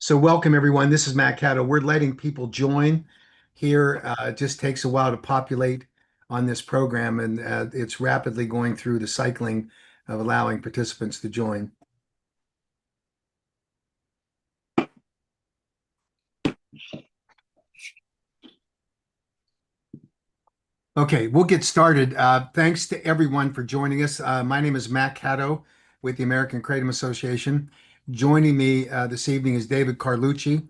So welcome everyone. This is Matt Caddo. We're letting people join here. It just takes a while to populate on this program, and it's rapidly going through the cycling of allowing participants to join. Okay, we'll get started. Thanks to everyone for joining us. My name is Matt Caddo with the American Kratom Association. Joining me this evening is David Carlucci,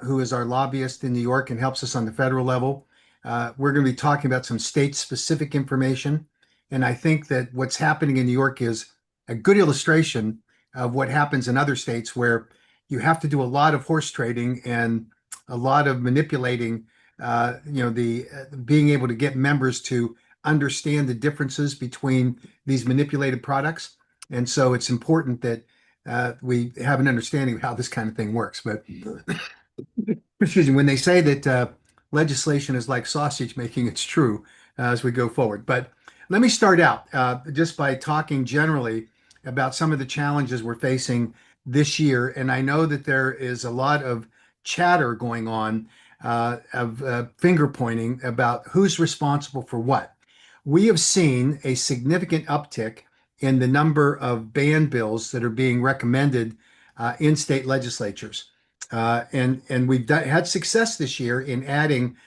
who is our lobbyist in New York and helps us on the federal level. We're going to be talking about some state-specific information, and I think that what's happening in New York is a good illustration of what happens in other states where you have to do a lot of horse trading and a lot of manipulating the being able to get members to understand the differences between these manipulated products. And so it's important that we have an understanding of how this kind of thing works. But excuse me, when they say that legislation is like sausage making, it's true as we go forward. But let me start out just by talking generally about some of the challenges we're facing this year. And I know that there is a lot of chatter going on of finger pointing about who's responsible for what. We have seen a significant uptick in the number of ban bills that are being recommended in state legislatures. And we've had success this year in adding,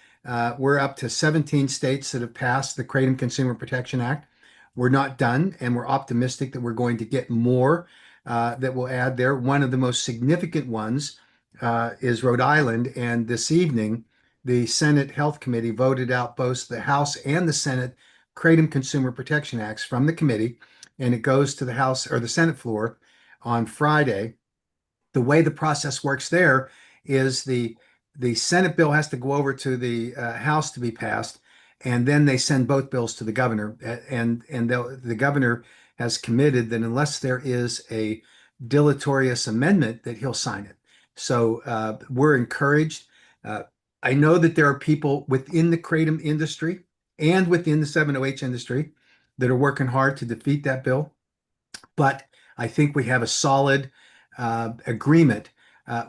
we're up to 17 states that have passed the Kratom Consumer Protection Act. We're not done, and we're optimistic that we're going to get more that will add there. One of the most significant ones is Rhode Island, and this evening, the Senate Health Committee voted out both the House and the Senate Kratom Consumer Protection Acts from the committee, and it goes to the House or the Senate floor on Friday. The way the process works there is the Senate bill has to go over to the House to be passed, and then they send both bills to the governor. And the governor has committed that unless there is a deleterious amendment, that he'll sign it. So we're encouraged. Uh, I know that there are people within the kratom industry and within the 7-OH industry that are working hard to defeat that bill. But I think we have a solid agreement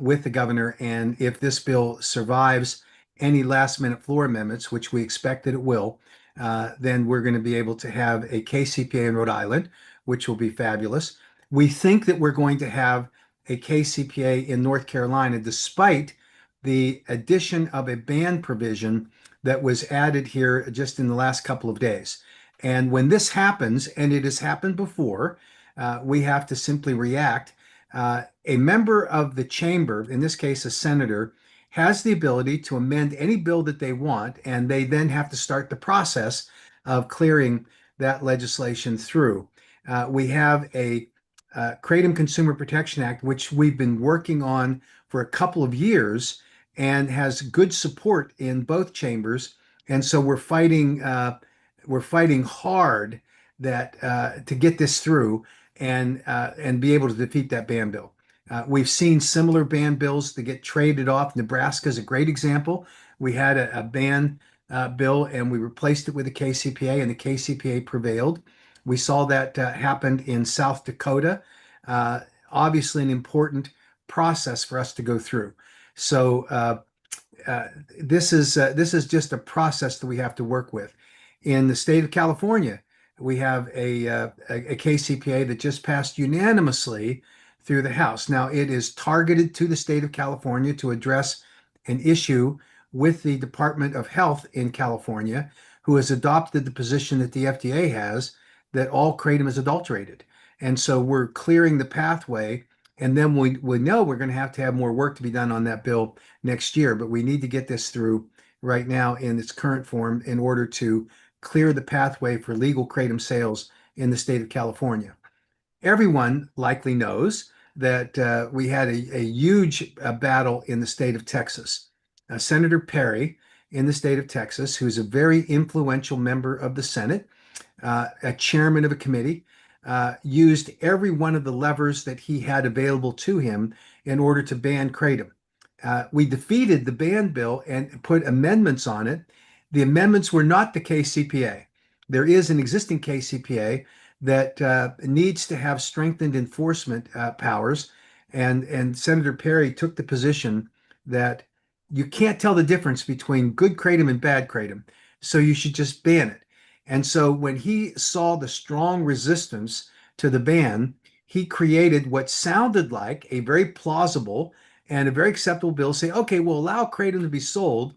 with the governor. And if this bill survives any last minute floor amendments, which we expect that it will, then we're going to be able to have a KCPA in Rhode Island, which will be fabulous. We think that we're going to have a KCPA in North Carolina, despite the addition of a ban provision that was added here just in the last couple of days. And when this happens, and it has happened before, we have to simply react. A member of the chamber, in this case, a senator, has the ability to amend any bill that they want, and they then have to start the process of clearing that legislation through. We have a Kratom Consumer Protection Act, which we've been working on for a couple of years and has good support in both chambers. And so we're fighting hard that to get this through and be able to defeat that ban bill. We've seen similar ban bills that get traded off. Nebraska is a great example. We had a ban bill and we replaced it with a KCPA, and the KCPA prevailed. We saw that happen in South Dakota. Obviously, an important process for us to go through. So this is just a process that we have to work with. In the state of California, we have a KCPA that just passed unanimously through the House. Now, it is targeted to the state of California to address an issue with the Department of Health in California, who has adopted the position that the FDA has that all kratom is adulterated. And so we're clearing the pathway. And then we know we're going to have more work to be done on that bill next year, but we need to get this through right now in its current form in order to clear the pathway for legal kratom sales in the state of California. Everyone likely knows that we had a huge battle in the state of Texas. Senator Perry in the state of Texas, who's a very influential member of the Senate, a chairman of a committee, used every one of the levers that he had available to him in order to ban kratom. We defeated the ban bill and put amendments on it. The amendments were not the KCPA. There is an existing KCPA that needs to have strengthened enforcement powers. And Senator Perry took the position that you can't tell the difference between good kratom and bad kratom, so you should just ban it. And so when he saw the strong resistance to the ban, he created what sounded like a very plausible and a very acceptable bill, say, okay, we'll allow kratom to be sold,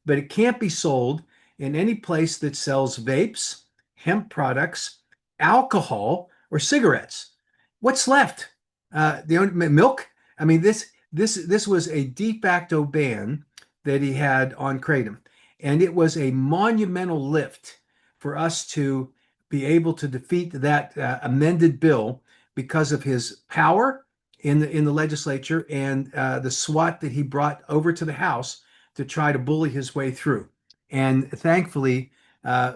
but it can't be sold in any place that sells vapes, hemp products, alcohol, or cigarettes. What's left? The milk. I mean, this was a de facto ban that he had on kratom, and it was a monumental lift for us to be able to defeat that amended bill because of his power in the legislature and the SWAT that he brought over to the House to try to bully his way through. And thankfully,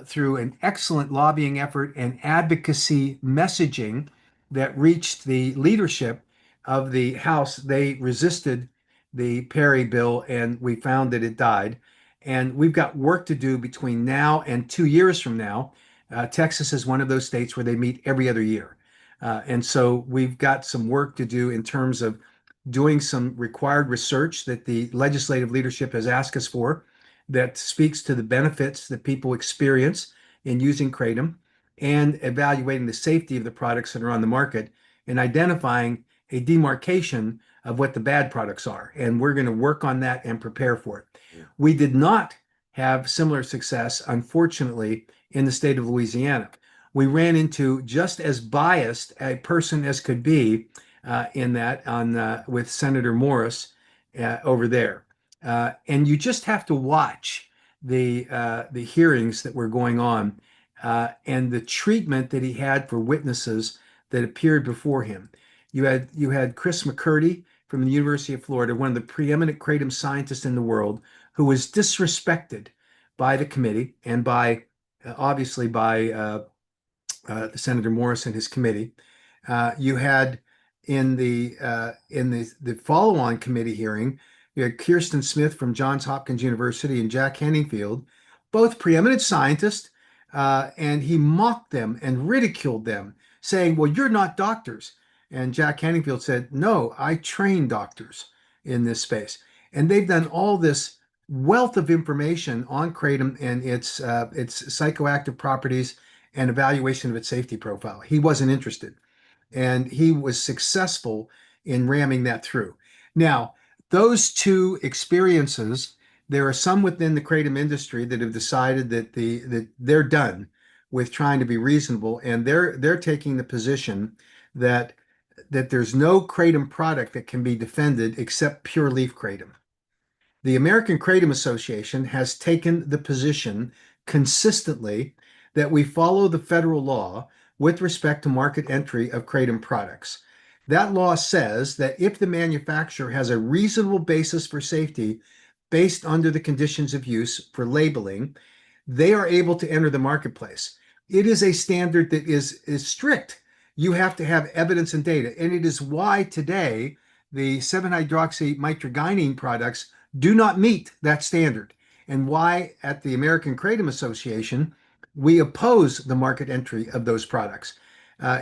through an excellent lobbying effort and advocacy messaging that reached the leadership of the House, they resisted the Perry bill, and we found that it died. And we've got work to do between now and 2 years from now. Texas is one of those states where they meet every other year. And so we've got some work to do in terms of doing some required research that the legislative leadership has asked us for that speaks to the benefits that people experience in using kratom and evaluating the safety of the products that are on the market and identifying a demarcation of what the bad products are. And we're going to work on that and prepare for it. We did not have similar success, unfortunately, in the state of Louisiana. We ran into just as biased a person as could be in that on with Senator Morris over there. And you just have to watch the hearings that were going on and the treatment that he had for witnesses that appeared before him. You had Chris McCurdy from the University of Florida, one of the preeminent kratom scientists in the world, who was disrespected by the committee and by obviously by Senator Morris and his committee. You had in the follow-on committee hearing, you had Kirsten Smith from Johns Hopkins University and Jack Henningfield, both preeminent scientists, and he mocked them and ridiculed them, saying, "Well, you're not doctors." And Jack Henningfield said, "No, I train doctors in this space." And they've done all this wealth of information on kratom and its psychoactive properties and evaluation of its safety profile. He wasn't interested, and he was successful in ramming that through. Now, those two experiences, there are some within the kratom industry that have decided that they're done with trying to be reasonable, and they're taking the position that there's no kratom product that can be defended except pure leaf kratom. The American Kratom Association has taken the position consistently that we follow the federal law with respect to market entry of kratom products. That law says that if the manufacturer has a reasonable basis for safety based under the conditions of use for labeling, they are able to enter the marketplace. It is a standard that is strict. You have to have evidence and data, and it is why today the 7-hydroxymitragynine products do not meet that standard, and why at the American Kratom Association we oppose the market entry of those products.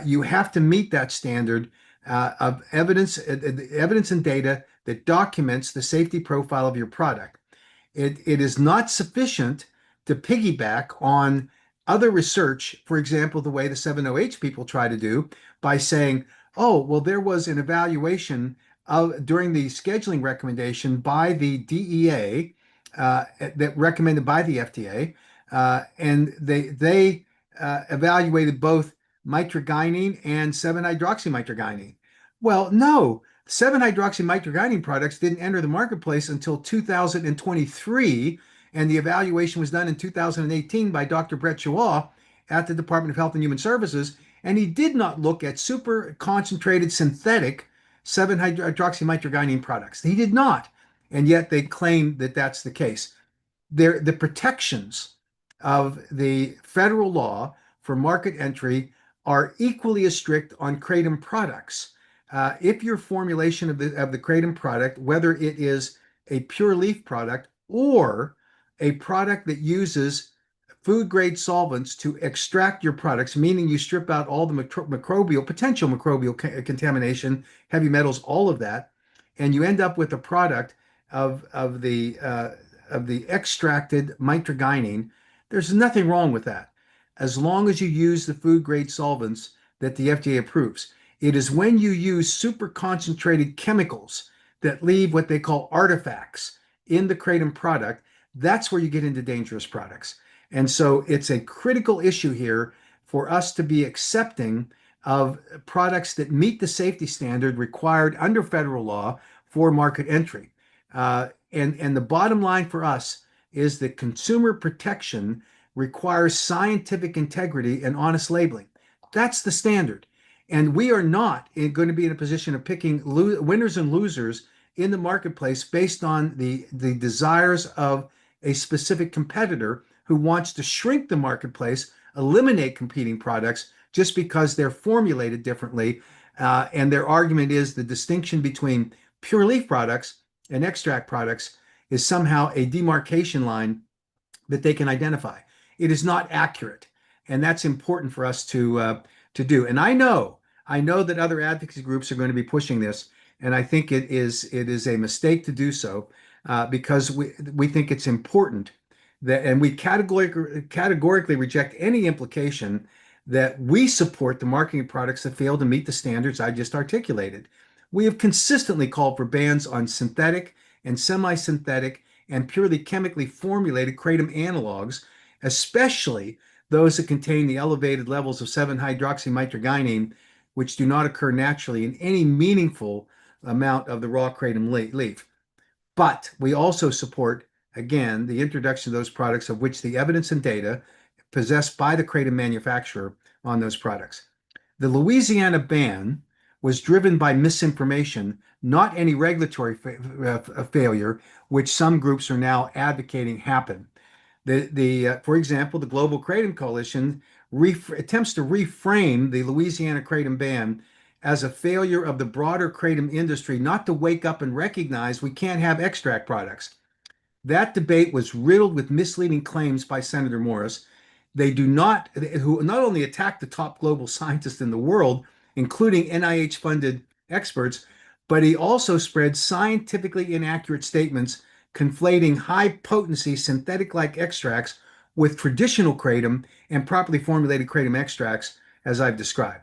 You have to meet that standard of evidence and data that documents the safety profile of your product. It is not sufficient to piggyback on other research, for example, the way the 7-OH people try to do by saying, oh, well, there was an evaluation during the scheduling recommendation by the DEA that recommended by the FDA, and they evaluated both mitragynine and 7-hydroxymitragynine. Well, no, 7-hydroxymitragynine products didn't enter the marketplace until 2023, and the evaluation was done in 2018 by Dr. Brett Chawah at the Department of Health and Human Services, and he did not look at super concentrated synthetic 7-hydroxymitragynine products. He did not, and yet they claim that that's the case. The protections of the federal law for market entry are equally as strict on kratom products. If your formulation of the kratom product, whether it is a pure leaf product or a product that uses food grade solvents to extract your products, meaning you strip out all the microbial, potential microbial contamination, heavy metals, all of that, and you end up with a product of the extracted mitragynine. There's nothing wrong with that, as long as you use the food grade solvents that the FDA approves. It is when you use super concentrated chemicals that leave what they call artifacts in the kratom product, that's where you get into dangerous products. And so it's a critical issue here for us to be accepting of products that meet the safety standard required under federal law for market entry. And the bottom line for us is that consumer protection requires scientific integrity and honest labeling. That's the standard. And we are not going to be in a position of picking winners and losers in the marketplace based on the desires of a specific competitor who wants to shrink the marketplace, eliminate competing products just because they're formulated differently. And their argument is the distinction between pure leaf products and extract products is somehow a demarcation line that they can identify. It is not accurate, and that's important for us to do. And I know that other advocacy groups are going to be pushing this, and I think it is a mistake to do so because we think it's important that, and we categorically reject any implication that we support the marketing products that fail to meet the standards I just articulated. We have consistently called for bans on synthetic and semi-synthetic and purely chemically formulated kratom analogs, especially those that contain the elevated levels of 7-hydroxymitragynine, which do not occur naturally in any meaningful amount of the raw kratom leaf. But we also support, again, the introduction of those products of which the evidence and data possessed by the kratom manufacturer on those products. The Louisiana ban was driven by misinformation, not any regulatory failure, which some groups are now advocating happen. For example, the Global Kratom Coalition attempts to reframe the Louisiana kratom ban as a failure of the broader kratom industry not to wake up and recognize we can't have extract products. That debate was riddled with misleading claims by Senator Morris. Who not only attacked the top global scientists in the world, including NIH-funded experts, but he also spread scientifically inaccurate statements conflating high-potency synthetic-like extracts with traditional kratom and properly formulated kratom extracts, as I've described.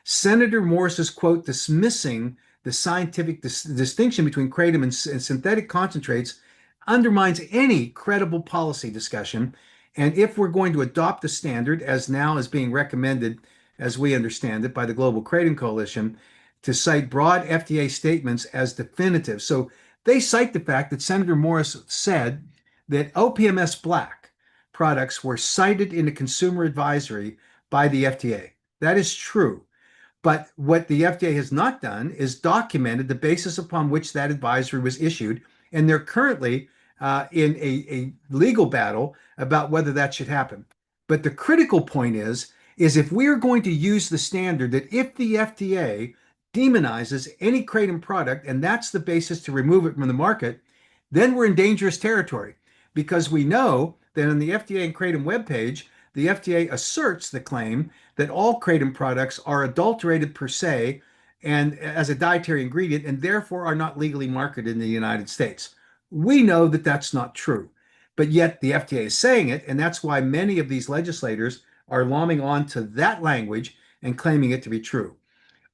Senator Morris's quote dismissing the scientific distinction between kratom and synthetic concentrates undermines any credible policy discussion. And if we're going to adopt the standard, as now is being recommended, as we understand it, by the Global Kratom Coalition, to cite broad FDA statements as definitive. So they cite the fact that Senator Morris said that OPMS Black products were cited in a consumer advisory by the FDA. That is true. But what the FDA has not done is documented the basis upon which that advisory was issued. And they're currently in a legal battle about whether that should happen. But the critical point is if we're going to use the standard that if the FDA demonizes any kratom product and that's the basis to remove it from the market, then we're in dangerous territory because we know that on the FDA and kratom webpage, the FDA asserts the claim that all kratom products are adulterated per se and as a dietary ingredient and therefore are not legally marketed in the United States. We know that that's not true, but yet the FDA is saying it, and that's why many of these legislators are lomming on to that language and claiming it to be true.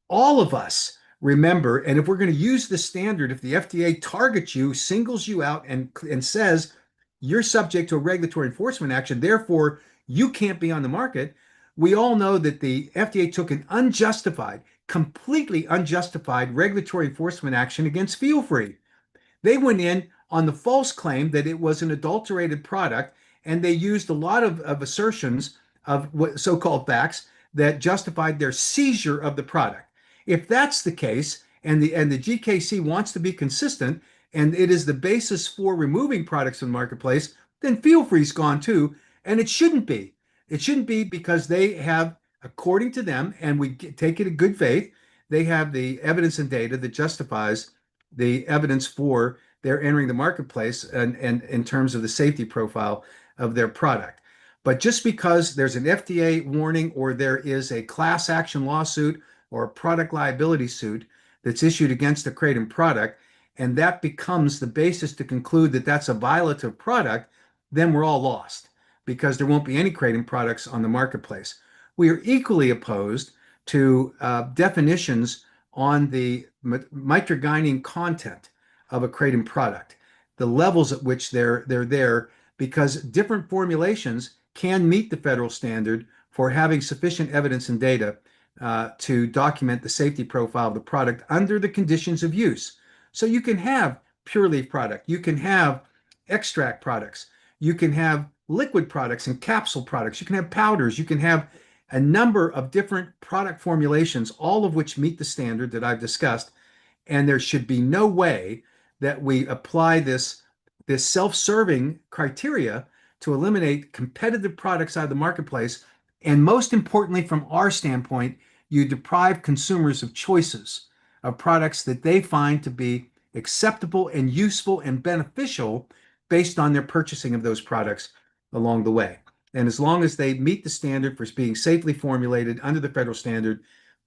All of us remember, and if we're going to use this standard, if the FDA targets you, singles you out, and says you're subject to a regulatory enforcement action, therefore you can't be on the market, we all know that the FDA took an unjustified, completely unjustified regulatory enforcement action against Feel Free. They went in on the false claim that it was an adulterated product, and they used a lot of assertions of what so-called facts that justified their seizure of the product. If that's the case, and the GKC wants to be consistent, and it is the basis for removing products from the marketplace, then Feel Free's gone too, and it shouldn't be. It shouldn't be because they have, according to them, and we take it in good faith, they have the evidence and data that justifies the evidence for their entering the marketplace and in terms of the safety profile of their product. But just because there's an FDA warning or there is a class action lawsuit or a product liability suit that's issued against a Kratom product, and that becomes the basis to conclude that that's a violative product, then we're all lost because there won't be any Kratom products on the marketplace. We are equally opposed to definitions on the mitragynine content of a Kratom product, the levels at which they're there, because different formulations can meet the federal standard for having sufficient evidence and data to document the safety profile of the product under the conditions of use. So you can have pure leaf product, you can have extract products, you can have liquid products and capsule products, you can have powders, you can have a number of different product formulations, all of which meet the standard that I've discussed. And there should be no way that we apply this self-serving criteria to eliminate competitive products out of the marketplace. And most importantly, from our standpoint, you deprive consumers of choices of products that they find to be acceptable and useful and beneficial based on their purchasing of those products along the way. And as long as they meet the standard for being safely formulated under the federal standard,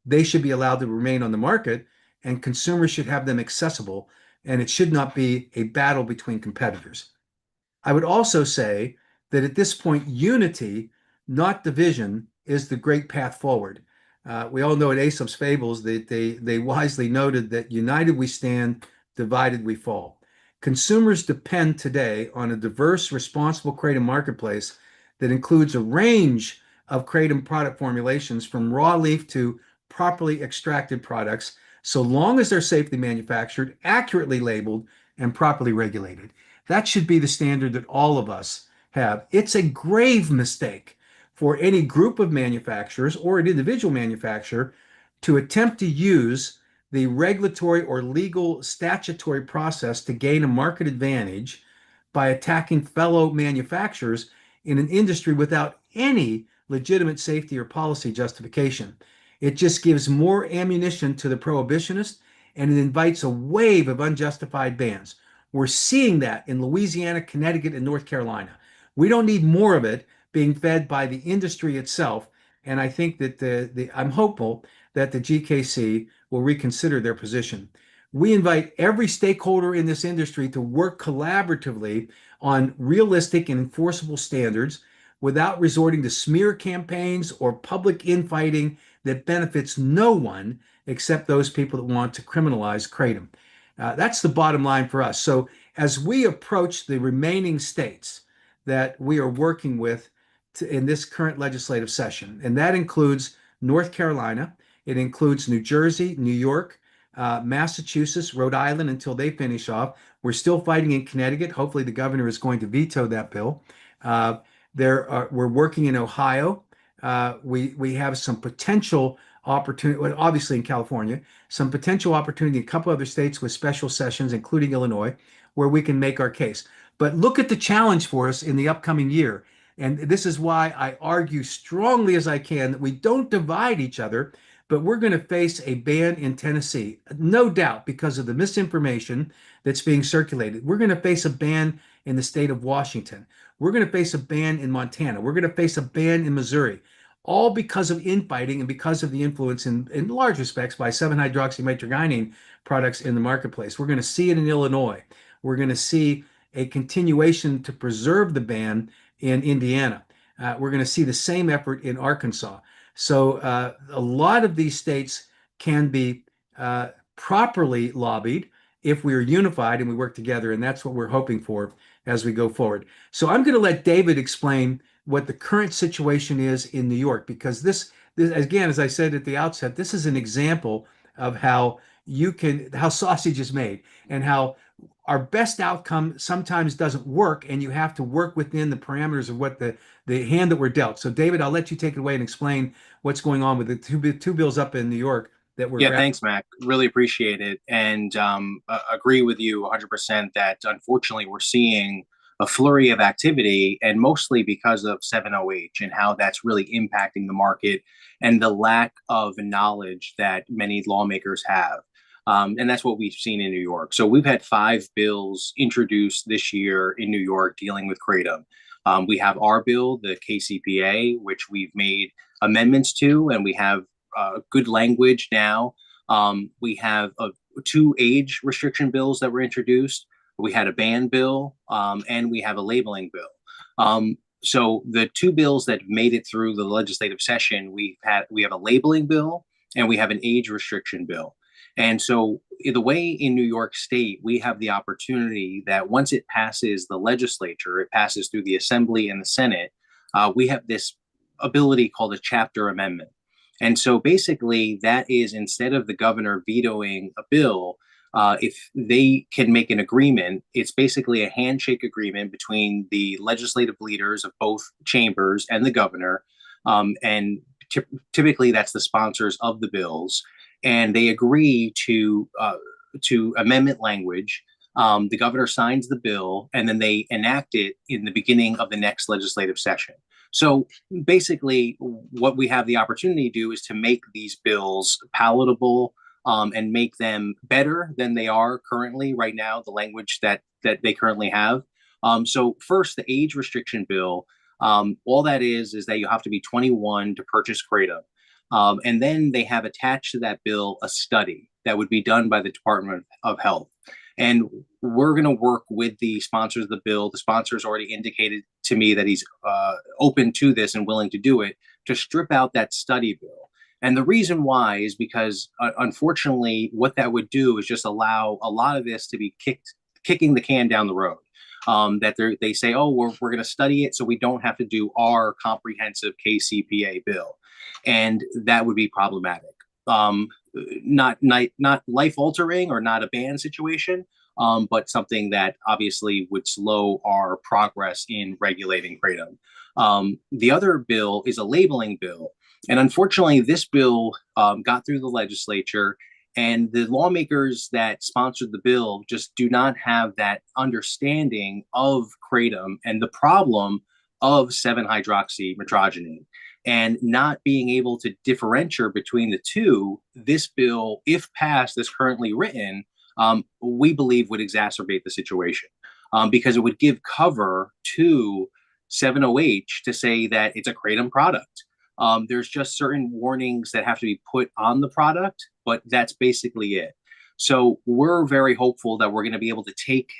they should be allowed to remain on the market and consumers should have them accessible. And it should not be a battle between competitors. I would also say that at this point, unity, not division, is the great path forward. We all know at Aesop's Fables that they wisely noted that united we stand, divided we fall. Consumers depend today on a diverse, responsible Kratom marketplace that includes a range of Kratom product formulations from raw leaf to properly extracted products, so long as they're safely manufactured, accurately labeled, and properly regulated. That should be the standard that all of us have. It's a grave mistake for any group of manufacturers or an individual manufacturer to attempt to use the regulatory or legal statutory process to gain a market advantage by attacking fellow manufacturers in an industry without any legitimate safety or policy justification. It just gives more ammunition to the prohibitionists and it invites a wave of unjustified bans. We're seeing that in Louisiana, Connecticut, and North Carolina. We don't need more of it being fed by the industry itself. And I think that I'm hopeful that the GKC will reconsider their position. We invite every stakeholder in this industry to work collaboratively on realistic and enforceable standards without resorting to smear campaigns or public infighting that benefits no one except those people that want to criminalize Kratom. That's the bottom line for us. So as we approach the remaining states that we are working with in this current legislative session, and that includes North Carolina, it includes New Jersey, New York, Massachusetts, Rhode Island until they finish off. We're still fighting in Connecticut. Hopefully the governor is going to veto that bill. We're working in Ohio. We have some potential opportunity, well, obviously in California, some potential opportunity in a couple other states with special sessions, including Illinois, where we can make our case. But look at the challenge for us in the upcoming year. And this is why I argue strongly as I can that we don't divide each other, but we're going to face a ban in Tennessee, no doubt, because of the misinformation that's being circulated. We're going to face a ban in the state of Washington. We're going to face a ban in Montana. We're going to face a ban in Missouri, all because of infighting and because of the influence in large respects by 7-hydroxymitragynine products in the marketplace. We're going to see it in Illinois. We're going to see a continuation to preserve the ban in Indiana. We're going to see the same effort in Arkansas. So a lot of these states can be properly lobbied if we are unified and we work together. And that's what we're hoping for as we go forward. So I'm going to let David explain what the current situation is in New York, because this again, as I said at the outset, this is an example of how sausage is made and how our best outcome sometimes doesn't work, and you have to work within the parameters of what the hand that we're dealt. So David, I'll let you take it away and explain what's going on with the two bills up in New York that we're Yeah, thanks, Mac. Really appreciate it. And agree with you 100% that unfortunately we're seeing a flurry of activity, and mostly because of 7OH and how that's really impacting the market and the lack of knowledge that many lawmakers have. And that's what we've seen in New York. So we've had 5 bills introduced this year in New York dealing with kratom. We have our bill, the KCPA, which we've made amendments to, and we have good language now. We have two age restriction bills that were introduced. We had a ban bill, and we have a labeling bill. So the two bills that made it through the legislative session, we have a labeling bill and we have an age restriction bill. And so the way in New York State, we have the opportunity that once it passes the legislature, it passes through the Assembly and the Senate, we have this ability called a chapter amendment. And so basically, that is instead of the governor vetoing a bill, if they can make an agreement, it's basically a handshake agreement between the legislative leaders of both chambers and the governor. And typically, that's the sponsors of the bills. And they agree to amendment language. The governor signs the bill, and then they enact it in the beginning of the next legislative session. So basically, what we have the opportunity to do is to make these bills palatable, and make them better than they are currently right now, the language that they currently have. So first, the age restriction bill, all that is that you have to be 21 to purchase Kratom. And then they have attached to that bill a study that would be done by the Department of Health. And we're going to work with the sponsors of the bill. The sponsors already indicated to me that he's open to this and willing to do it, to strip out that study bill. And the reason why is because, unfortunately, what that would do is just allow a lot of this to be kicking the can down the road. That they say, oh, we're going to study it so we don't have to do our comprehensive KCPA bill. And that would be problematic. Not life altering or not a ban situation, but something that obviously would slow our progress in regulating kratom. The other bill is a labeling bill. And unfortunately, this bill got through the legislature, and the lawmakers that sponsored the bill just do not have that understanding of kratom and the problem of 7-hydroxymetrogenine. And not being able to differentiate between the two, this bill, if passed as currently written, we believe would exacerbate the situation, because it would give cover to 7-OH to say that it's a kratom product. There's just certain warnings that have to be put on the product, but that's basically it. So we're very hopeful that we're going to be able to take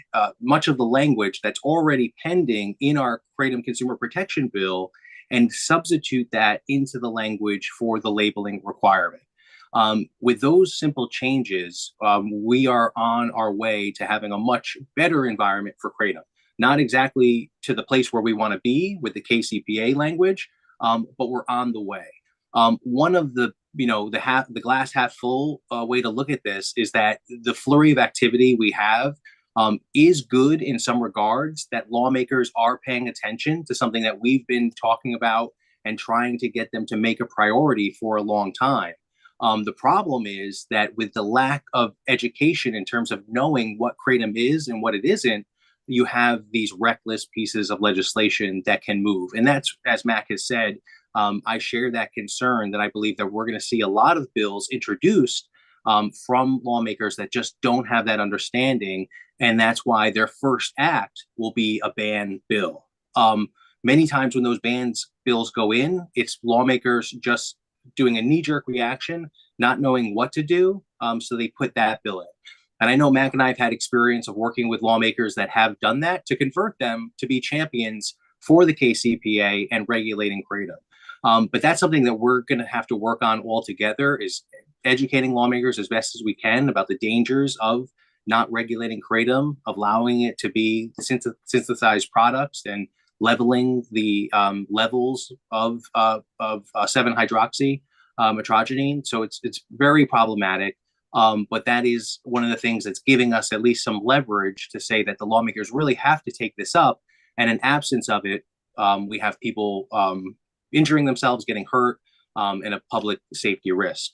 much of the language that's already pending in our Kratom Consumer Protection Bill and substitute that into the language for the labeling requirement. With those simple changes, we are on our way to having a much better environment for kratom. Not exactly to the place where we want to be with the KCPA language, but we're on the way. One of the the glass half full way to look at this is that the flurry of activity we have is good in some regards, that lawmakers are paying attention to something that we've been talking about and trying to get them to make a priority for a long time. The problem is that with the lack of education in terms of knowing what kratom is and what it isn't, you have these reckless pieces of legislation that can move. And that's, as Mac has said, I share that concern that I believe that we're going to see a lot of bills introduced from lawmakers that just don't have that understanding. And that's why their first act will be a ban bill. Many times when those bills go in, it's lawmakers just doing a knee-jerk reaction, not knowing what to do. So they put that bill in. And I know Mac and I have had experience of working with lawmakers that have done that to convert them to be champions for the KCPA and regulating kratom. But that's something that we're going to have to work on all together, is educating lawmakers as best as we can about the dangers of not regulating kratom, allowing it to be synthesized products, and leveling the levels of 7-hydroxymetrogenine. So it's very problematic. But that is one of the things that's giving us at least some leverage to say that the lawmakers really have to take this up. And in absence of it, we have people injuring themselves, getting hurt, and a public safety risk.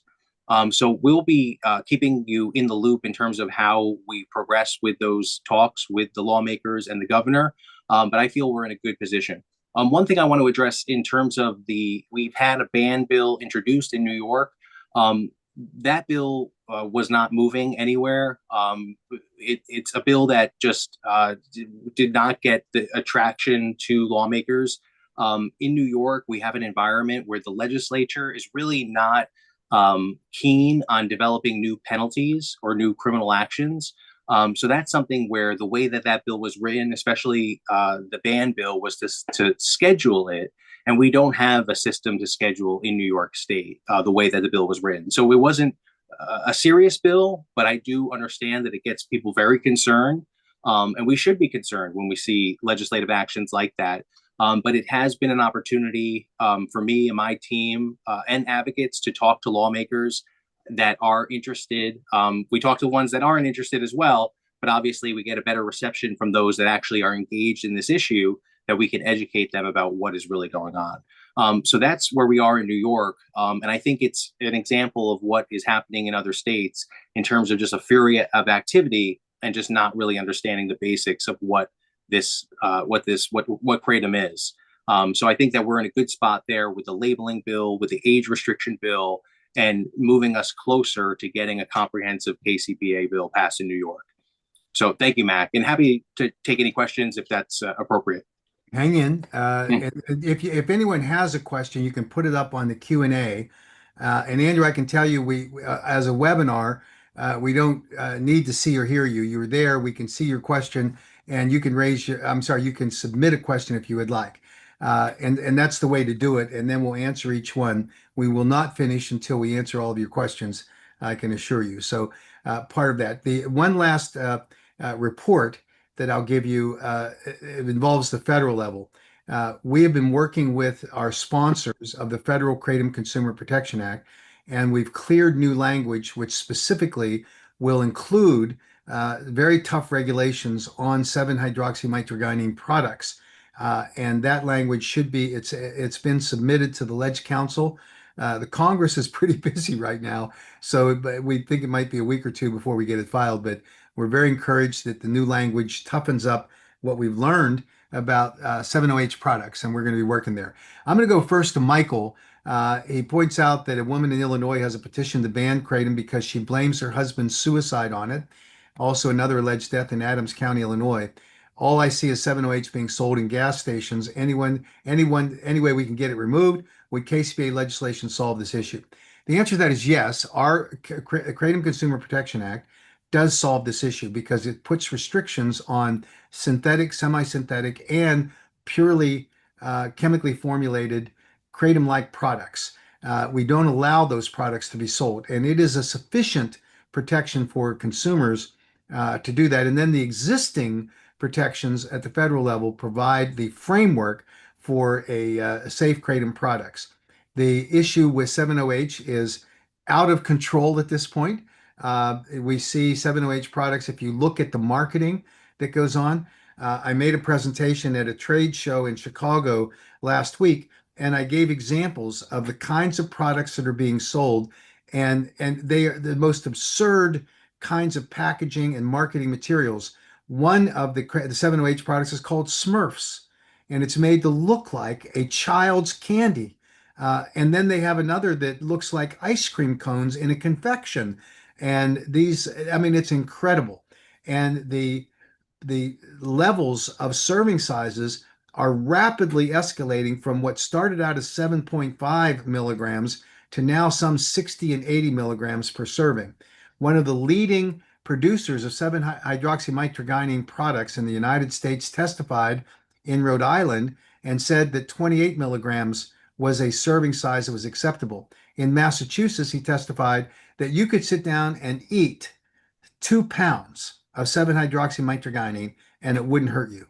So we'll be keeping you in the loop in terms of how we progress with those talks with the lawmakers and the governor. But I feel we're in a good position. One thing I want to address in terms of we've had a ban bill introduced in New York. That bill was not moving anywhere. It's a bill that just did not get the attraction to lawmakers. In New York, we have an environment where the legislature is really not keen on developing new penalties or new criminal actions. So that's something where the way that that bill was written, especially the ban bill, was to schedule it. And we don't have a system to schedule in New York State the way that the bill was written. So it wasn't a serious bill, but I do understand that it gets people very concerned. And we should be concerned when we see legislative actions like that. But it has been an opportunity for me and my team and advocates to talk to lawmakers that are interested. We talk to the ones that aren't interested as well, but obviously we get a better reception from those that actually are engaged in this issue, that we can educate them about what is really going on. So that's where we are in New York. And I think it's an example of what is happening in other states in terms of just a fury of activity and just not really understanding the basics of what kratom is. So I think that we're in a good spot there with the labeling bill, with the age restriction bill, and moving us closer to getting a comprehensive KCPA bill passed in New York. So thank you, Mac, and happy to take any questions if that's appropriate. Hang in. Mm. And if anyone has a question, you can put it up on the Q&A. And Andrew, I can tell you, as a webinar, we don't need to see or hear you. You're there. We can see your question, and you can you can submit a question if you would like. And that's the way to do it. And then we'll answer each one. We will not finish until we answer all of your questions, I can assure you. So part of that. The one last report that I'll give you, it involves the federal level. We have been working with our sponsors of the Federal Kratom Consumer Protection Act, and we've cleared new language which specifically will include very tough regulations on 7-hydroxymitragynine products. And that language it's been submitted to the Ledge Council. The Congress is pretty busy right now, so we think it might be a week or two before we get it filed, but we're very encouraged that the new language toughens up what we've learned about 7OH products, and we're going to be working there. I'm going to go first to Michael. He points out that a woman in Illinois has a petition to ban kratom because she blames her husband's suicide on it. Also, another alleged death in Adams County, Illinois. All I see is 7OH being sold in gas stations. Any way we can get it removed? Would KCPA legislation solve this issue? The answer to that is yes. Our Kratom Consumer Protection Act does solve this issue because it puts restrictions on synthetic, semi-synthetic, and purely chemically formulated kratom-like products. We don't allow those products to be sold, and it is a sufficient protection for consumers to do that. And then the existing protections at the federal level provide the framework for a safe kratom products. The issue with 7OH is out of control at this point. We see 7OH products, if you look at the marketing that goes on. I made a presentation at a trade show in Chicago last week, and I gave examples of the kinds of products that are being sold, and they are the most absurd kinds of packaging and marketing materials. One of the 7OH products is called Smurfs, and it's made to look like a child's candy. And then they have another that looks like ice cream cones in a confection. And these, I mean, it's incredible. And the levels of serving sizes are rapidly escalating from what started out as 7.5 milligrams to now some 60 and 80 milligrams per serving. One of the leading producers of 7-hydroxymitragynine products in the United States testified in Rhode Island and said that 28 milligrams was a serving size that was acceptable. In Massachusetts, he testified that you could sit down and eat 2 pounds of 7-hydroxymitragynine and it wouldn't hurt you.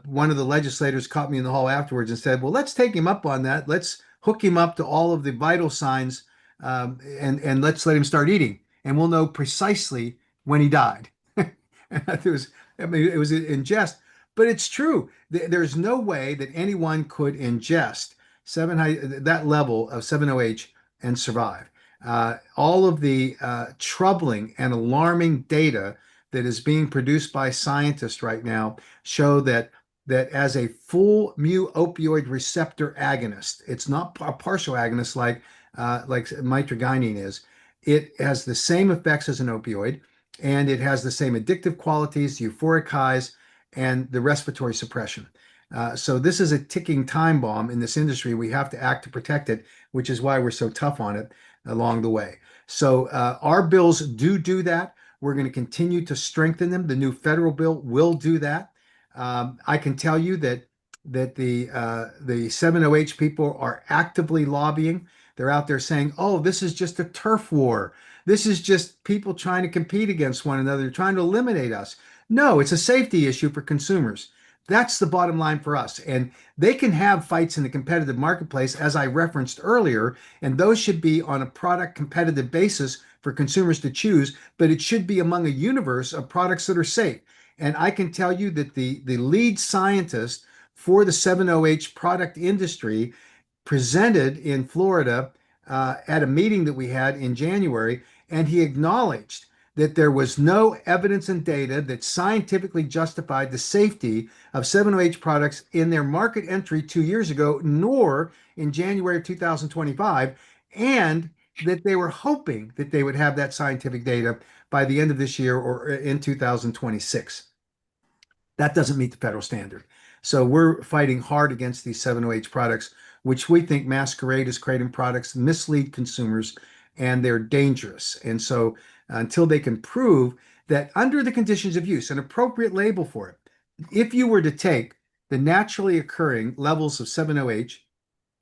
One of the legislators caught me in the hall afterwards and said, well, let's take him up on that. Let's hook him up to all of the vital signs, and let's let him start eating. And we'll know precisely when he died. It was, I mean, it was in jest, but it's true. There's no way that anyone could ingest that level of 7OH and survive. All of the troubling and alarming data that is being produced by scientists right now show that as a full mu opioid receptor agonist, it's not a partial agonist like mitragynine is. It has the same effects as an opioid, and it has the same addictive qualities, euphoric highs, and the respiratory suppression. So this is a ticking time bomb in this industry. We have to act to protect it, which is why we're so tough on it along the way. So our bills do that. We're going to continue to strengthen them. The new federal bill will do that. I can tell you that the 708 people are actively lobbying. They're out there saying, "Oh, this is just a turf war. This is just people trying to compete against one another, trying to eliminate us." No, it's a safety issue for consumers. That's the bottom line for us. And they can have fights in the competitive marketplace, as I referenced earlier, and those should be on a product competitive basis for consumers to choose, but it should be among a universe of products that are safe. And I can tell you that the lead scientist for the 708 product industry presented in Florida at a meeting that we had in January, and he acknowledged that there was no evidence and data that scientifically justified the safety of 708 products in their market entry 2 years ago, nor in January of 2025, and that they were hoping that they would have that scientific data by the end of this year or in 2026. That doesn't meet the federal standard. So we're fighting hard against these 708 products, which we think masquerade as kratom products, mislead consumers, and they're dangerous. And so until they can prove that under the conditions of use, an appropriate label for it, if you were to take the naturally occurring levels of 708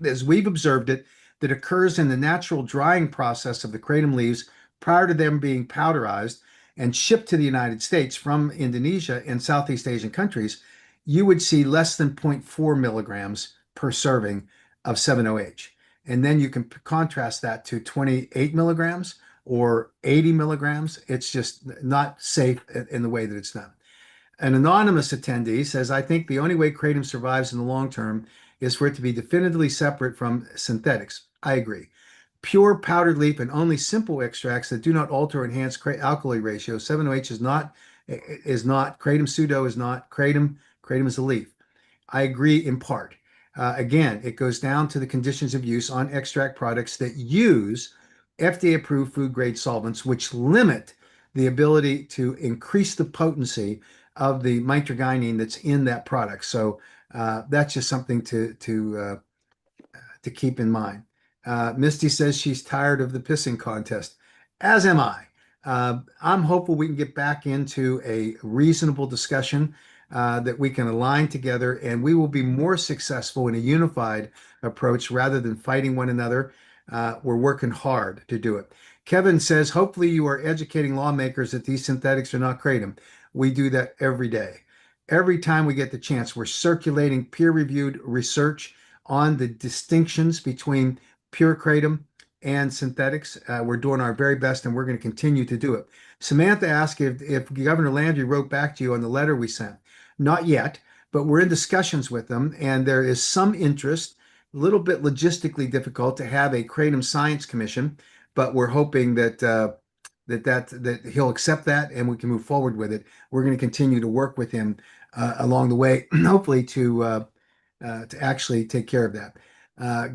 as we've observed it, that occurs in the natural drying process of the kratom leaves prior to them being powderized and shipped to the United States from Indonesia and Southeast Asian countries, you would see less than zero point 0.4 milligrams per serving of 7-OH. And then you can contrast that to 28 milligrams or 80 milligrams. It's just not safe in the way that it's done. An anonymous attendee says, "I think the only way kratom survives in the long term is for it to be definitively separate from synthetics." I agree. Pure powdered leaf and only simple extracts that do not alter or enhance alkali ratio. 7-OH is not kratom pseudo is not kratom. Kratom is a leaf. I agree in part. Again, it goes down to the conditions of use on extract products that use FDA-approved food-grade solvents, which limit the ability to increase the potency of the mitragynine that's in that product. So that's just something to keep in mind. Misty says she's tired of the pissing contest, as am I. I'm hopeful we can get back into a reasonable discussion that we can align together, and we will be more successful in a unified approach rather than fighting one another. We're working hard to do it. Kevin says, hopefully you are educating lawmakers that these synthetics are not kratom. We do that every day. Every time we get the chance, we're circulating peer-reviewed research on the distinctions between pure kratom and synthetics. We're doing our very best, and we're going to continue to do it. Samantha asked if Governor Landry wrote back to you on the letter we sent. Not yet, but we're in discussions with them, and there is some interest. A little bit logistically difficult to have a kratom science commission, but we're hoping that he'll accept that and we can move forward with it. We're going to continue to work with him along the way, hopefully to actually take care of that.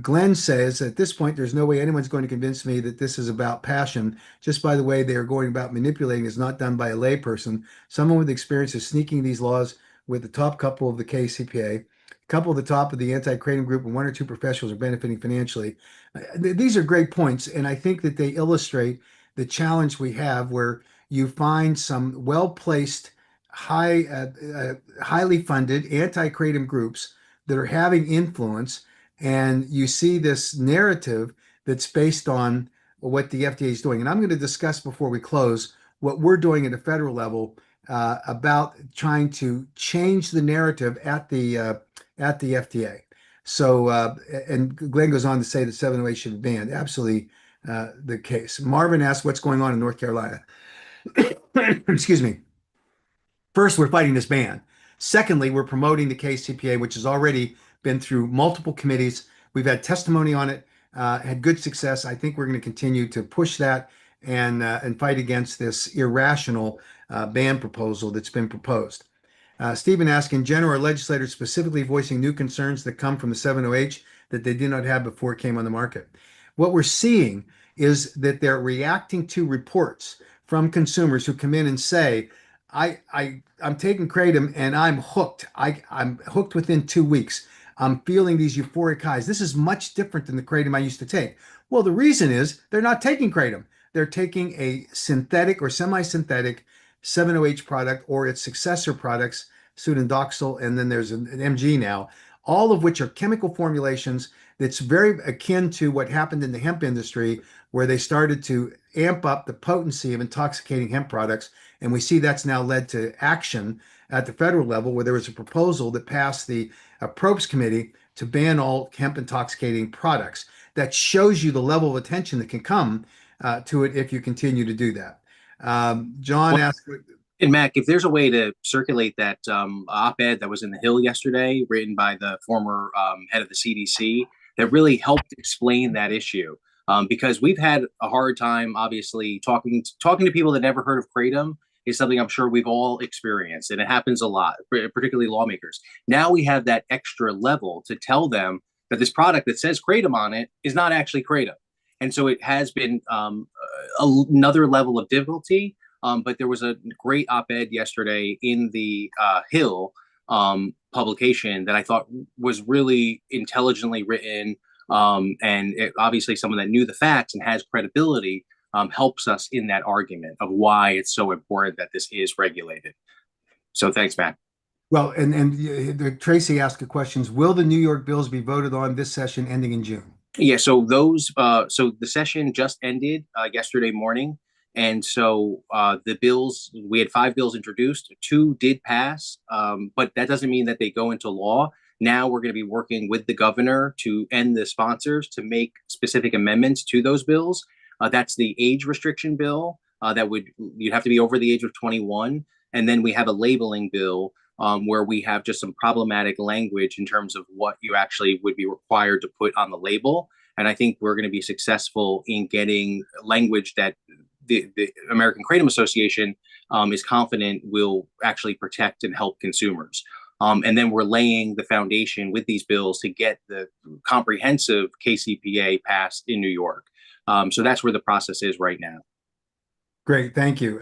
Glenn says, at this point, there's no way anyone's going to convince me that this is about passion. Just by the way they are going about manipulating is not done by a layperson. Someone with experience is sneaking these laws with the top couple of the KCPA, a couple of the top of the anti-kratom group, and one or two professionals are benefiting financially. These are great points, and I think that they illustrate the challenge we have where you find some well-placed, highly funded anti-kratom groups that are having influence, and you see this narrative that's based on what the FDA is doing. And I'm going to discuss before we close what we're doing at a federal level about trying to change the narrative at the FDA. So, and Glenn goes on to say that 708 should be banned. Absolutely the case. Marvin asked what's going on in North Carolina. Excuse me. First, we're fighting this ban. Secondly, we're promoting the KCPA, which has already been through multiple committees. We've had testimony on it, had good success. I think we're going to continue to push that and fight against this irrational ban proposal that's been proposed. Stephen asked, in general, are legislators specifically voicing new concerns that come from the 7-OH that they did not have before it came on the market? What we're seeing is that they're reacting to reports from consumers who come in and say, I'm taking kratom and I'm hooked. I'm hooked within 2 weeks. I'm feeling these euphoric highs. This is much different than the kratom I used to take. Well, the reason is they're not taking kratom. They're taking a synthetic or semi-synthetic 7-OH product or its successor products, pseudodoxil, and then there's an MG now, all of which are chemical formulations that's very akin to what happened in the hemp industry, where they started to amp up the potency of intoxicating hemp products. And we see that's now led to action at the federal level, where there was a proposal that passed the Probes Committee to ban all hemp intoxicating products. That shows you the level of attention that can come to it if you continue to do that. John asked, And Mac, if there's a way to circulate that op-ed that was in the Hill yesterday, written by the former head of the CDC, that really helped explain that issue, because we've had a hard time, obviously, talking to people that never heard of kratom is something I'm sure we've all experienced, and it happens a lot, particularly lawmakers. Now we have that extra level to tell them that this product that says kratom on it is not actually kratom, and so it has been another level of difficulty. But there was a great op-ed yesterday in the Hill publication that I thought was really intelligently written, and obviously someone that knew the facts and has credibility helps us in that argument of why it's so important that this is regulated. So thanks, Matt. well, and Tracy asked the questions, will the New York bills be voted on this session ending in June? Yeah, so so the session just ended yesterday morning, and so the bills, we had 5 bills introduced, 2 did pass, but that doesn't mean that they go into law. Now we're going to be working with the governor to end the sponsors to make specific amendments to those bills. That's the age restriction bill that would you'd have to be over the age of 21, and then we have a labeling bill where we have just some problematic language in terms of what you actually would be required to put on the label. And I think we're going to be successful in getting language that the American Kratom Association is confident will actually protect and help consumers. And then we're laying the foundation with these bills to get the comprehensive KCPA passed in New York. So that's where the process is right now. Great, thank you.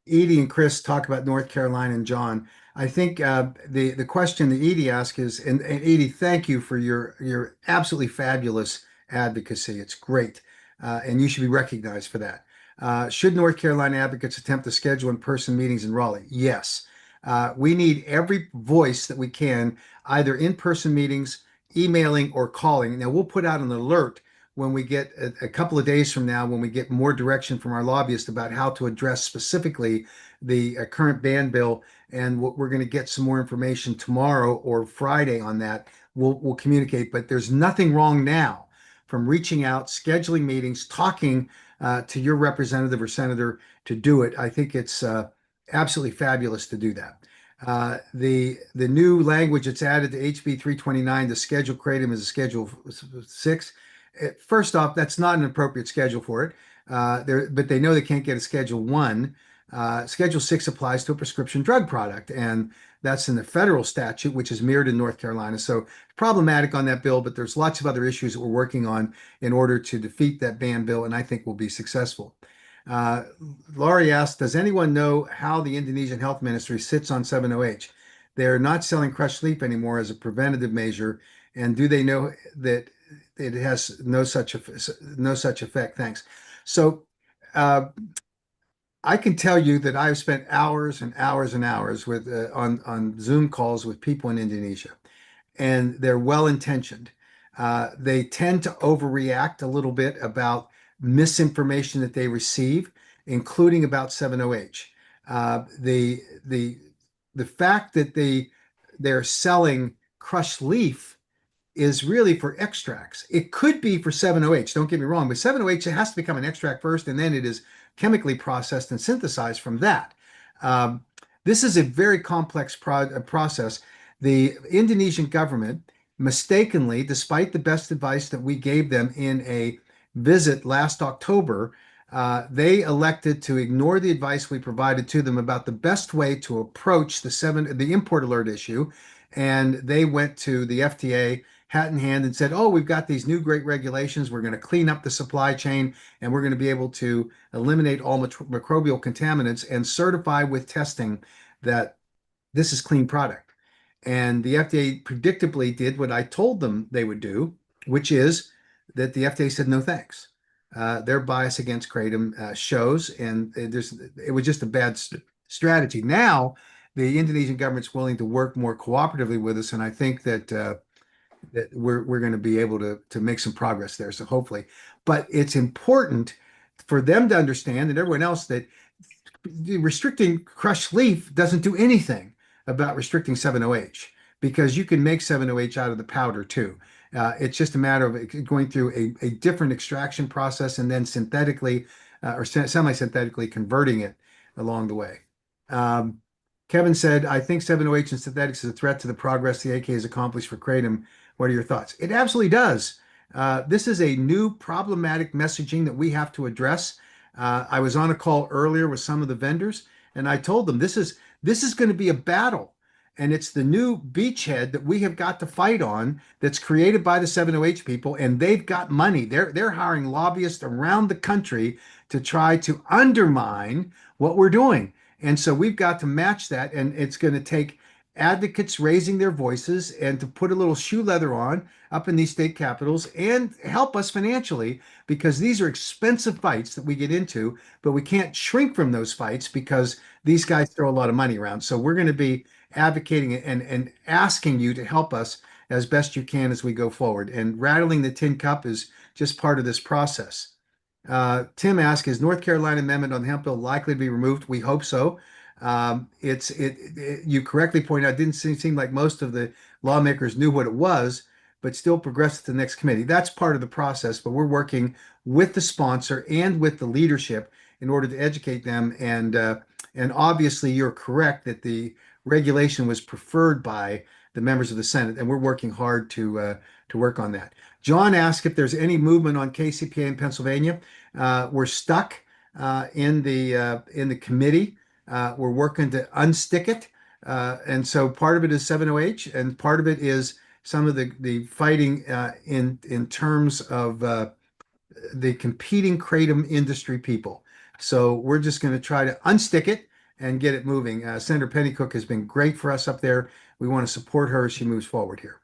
Edie and Chris talk about North Carolina and John. I think the question that Edie asked is, and Edie, thank you for your absolutely fabulous advocacy. It's great, and you should be recognized for that. Should North Carolina advocates attempt to schedule in-person meetings in Raleigh? Yes. We need every voice that we can, either in-person meetings, emailing, or calling. Now, we'll put out an alert when we get a couple of days from now, when we get more direction from our lobbyist about how to address specifically the current ban bill. And we're going to get some more information tomorrow or Friday on that. We'll communicate, but there's nothing wrong now from reaching out, scheduling meetings, talking to your representative or senator to do it. I think it's absolutely fabulous to do that. The new language that's added to HB 329 to schedule kratom as a Schedule 6. First off, that's not an appropriate schedule for it. But they know they can't get a Schedule 1. Schedule 6 applies to a prescription drug product, and that's in the federal statute, which is mirrored in North Carolina. So problematic on that bill, but there's lots of other issues that we're working on in order to defeat that ban bill, and I think we'll be successful. Laurie asked, does anyone know how the Indonesian health ministry sits on 7-OH? They're not selling crushed leaf anymore as a preventative measure, and do they know that it has no such effect? Thanks. So I can tell you that I've spent hours and hours and hours with on Zoom calls with people in Indonesia, and they're well intentioned. They tend to overreact a little bit about misinformation that they receive, including about 7-OH. The fact that they're selling crushed leaf is really for extracts. It could be for 7-OH, don't get me wrong, but 7-OH, it has to become an extract first, and then it is chemically processed and synthesized from that. This is a very complex process. The Indonesian government mistakenly, despite the best advice that we gave them in a visit last October, they elected to ignore the advice we provided to them about the best way to approach the import alert issue. And they went to the FDA hat in hand and said, "Oh, we've got these new great regulations. We're going to clean up the supply chain and we're going to be able to eliminate all microbial contaminants and certify with testing that this is clean product." And the FDA predictably did what I told them they would do, which is that the FDA said no thanks. Their bias against kratom shows, and it was just a bad strategy. Now, the Indonesian government's willing to work more cooperatively with us, and I think that we're going to be able to make some progress there. So hopefully, but it's important for them to understand and everyone else that restricting crushed leaf doesn't do anything about restricting 7-OH because you can make 7-OH out of the powder too. It's just a matter of going through a different extraction process and then synthetically or semi-synthetically converting it along the way. Um, Kevin said, I think 7-OH and synthetics is a threat to the progress the AK has accomplished for kratom. What are your thoughts? It absolutely does. This is a new problematic messaging that we have to address. I was on a call earlier with some of the vendors, and I told them this is going to be a battle, and it's the new beachhead that we have got to fight on. That's created by the 7-OH people, and they've got money. They're hiring lobbyists around the country to try to undermine what we're doing, and so we've got to match that, and it's going to take advocates raising their voices and to put a little shoe leather on up in these state capitals and help us financially because these are expensive fights that we get into, but we can't shrink from those fights because these guys throw a lot of money around. So we're going to be advocating and asking you to help us as best you can as we go forward. And rattling the tin cup is just part of this process. Tim asked, is North Carolina amendment on the hemp bill likely to be removed? We hope so. You correctly pointed out, it didn't seem like most of the lawmakers knew what it was, but still progressed to the next committee. That's part of the process, but we're working with the sponsor and with the leadership in order to educate them. And obviously, you're correct that the regulation was preferred by the members of the Senate, and we're working hard to work on that. John asked if there's any movement on KCPA in Pennsylvania. We're stuck in the committee. We're working to unstick it. And so part of it is 7-OH, and part of it is some of the fighting in terms of the competing kratom industry people. So we're just going to try to unstick it and get it moving. Senator Pennycook has been great for us up there. We want to support her as she moves forward here.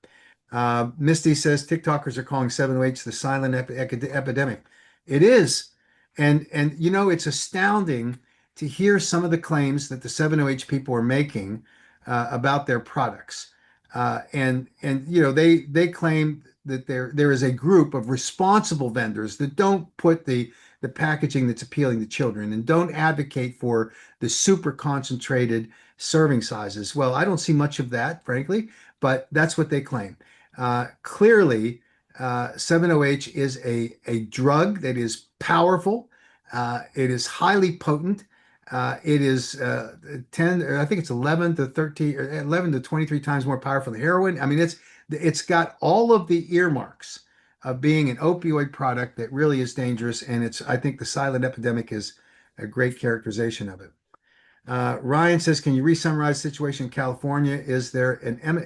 Misty says TikTokers are calling 7-OH the silent epidemic. It is. And it's astounding to hear some of the claims that the 7-OH people are making about their products. They claim that there is a group of responsible vendors that don't put the packaging that's appealing to children and don't advocate for the super concentrated serving sizes. Well, I don't see much of that, frankly, but that's what they claim. Clearly, 7-OH is a drug that is powerful. It is highly potent. It is 10, I think it's 11 to 13, or 11 to 23 times more powerful than heroin. I mean, it's got all of the earmarks of being an opioid product that really is dangerous. And I think the silent epidemic is a great characterization of it. Ryan says, can you re-summarize the situation in California? Is there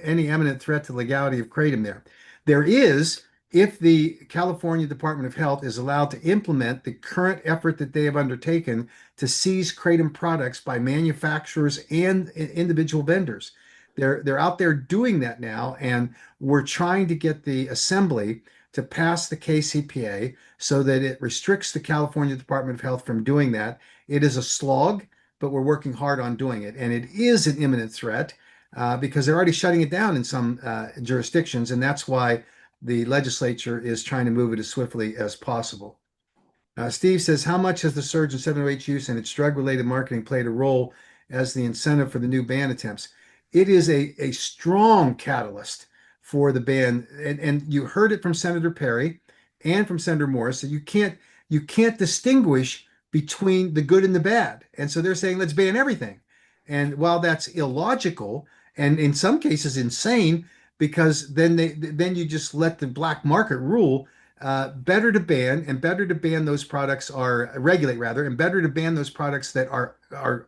any imminent threat to the legality of kratom there? There is, if the California Department of Health is allowed to implement the current effort that they have undertaken to seize kratom products by manufacturers and individual vendors. They're out there doing that now, and we're trying to get the assembly to pass the KCPA so that it restricts the California Department of Health from doing that. It is a slog, but we're working hard on doing it. And it is an imminent threat because they're already shutting it down in some jurisdictions. And that's why the legislature is trying to move it as swiftly as possible. Steve says, how much has the surge in 7-OH use and its drug-related marketing played a role as the incentive for the new ban attempts? It is a strong catalyst for the ban. And you heard it from Senator Perry and from Senator Morris that you can't distinguish between the good and the bad. And so they're saying, let's ban everything. And while that's illogical and in some cases insane, because then you just let the black market rule, better to ban and better to ban those products are regulate rather, and better to ban those products that are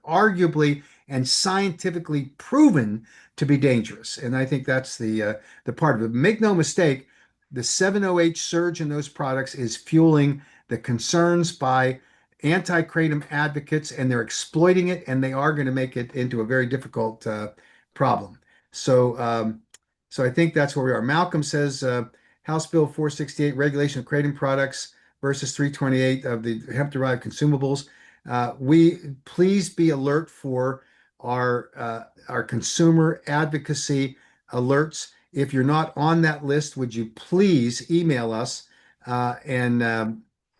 arguably and scientifically proven to be dangerous. And I think that's the part of it. Make no mistake, the 7-OH surge in those products is fueling the concerns by anti-kratom advocates, and they're exploiting it, and they are going to make it into a very difficult problem. So, so I think that's where we are. Malcolm says House Bill 468, regulation of kratom products versus 328 of the hemp-derived consumables. We please be alert for our consumer advocacy alerts. If you're not on that list, would you please email us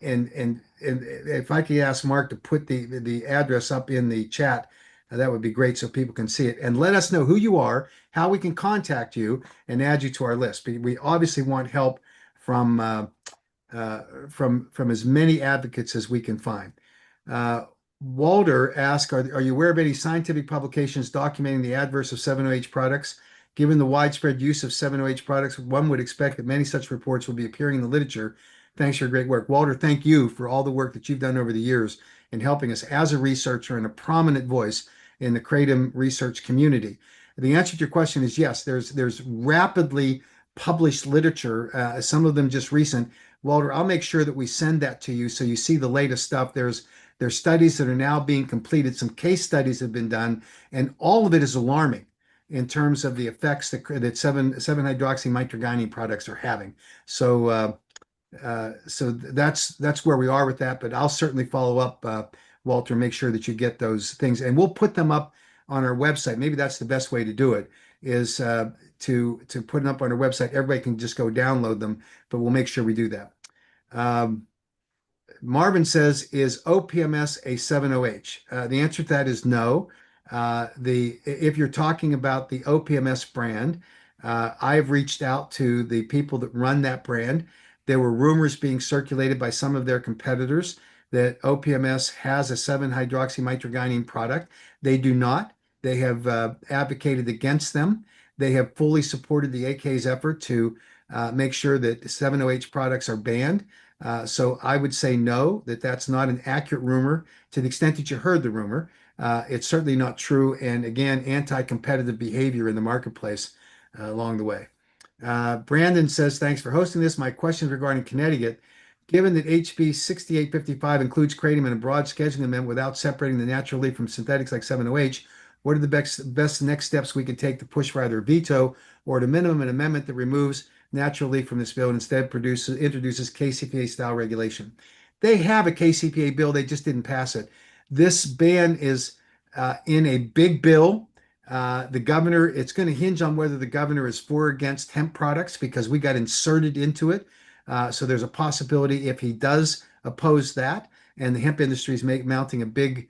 and if I could ask Mark to put the address up in the chat, that would be great so people can see it. And let us know who you are, how we can contact you, and add you to our list. We obviously want help from from as many advocates as we can find. Uh, Walter asked, are you aware of any scientific publications documenting the adverse of 7-OH products? Given the widespread use of 7-OH products, one would expect that many such reports will be appearing in the literature. Thanks for your great work. Walter, thank you for all the work that you've done over the years in helping us as a researcher and a prominent voice in the kratom research community. The answer to your question is yes, there's rapidly published literature, some of them just recent. Walter, I'll make sure that we send that to you so you see the latest stuff. There's studies that are now being completed. Some case studies have been done, and all of it is alarming in terms of the effects that 7-hydroxymitragynine products are having. So that's where we are with that. But I'll certainly follow up, Walter, make sure that you get those things, and we'll put them up on our website. Maybe that's the best way to do it, is to put them up on our website. Everybody can just go download them, but we'll make sure we do that. Um, Marvin says, is OPMS a 7-OH? The answer to that is no. If you're talking about the OPMS brand, I've reached out to the people that run that brand. There were rumors being circulated by some of their competitors that OPMS has a 7-hydroxymitragynine product. They do not. They have advocated against them. They have fully supported the AK's effort to make sure that 7-OH products are banned. So I would say no, that's not an accurate rumor. To the extent that you heard the rumor, it's certainly not true. And again, anti-competitive behavior in the marketplace along the way. Brandon says, thanks for hosting this. My question regarding Connecticut, given that HB 6855 includes kratom in a broad scheduling amendment without separating the natural leaf from synthetics like 7-OH, what are the best next steps we can take to push for either a veto or at a minimum an amendment that removes natural leaf from this bill and instead introduces KCPA style regulation? They have a KCPA bill, they just didn't pass it. This ban is in a big bill. The governor, it's going to hinge on whether the governor is for or against hemp products because we got inserted into it. So there's a possibility if he does oppose that and the hemp industry is mounting a big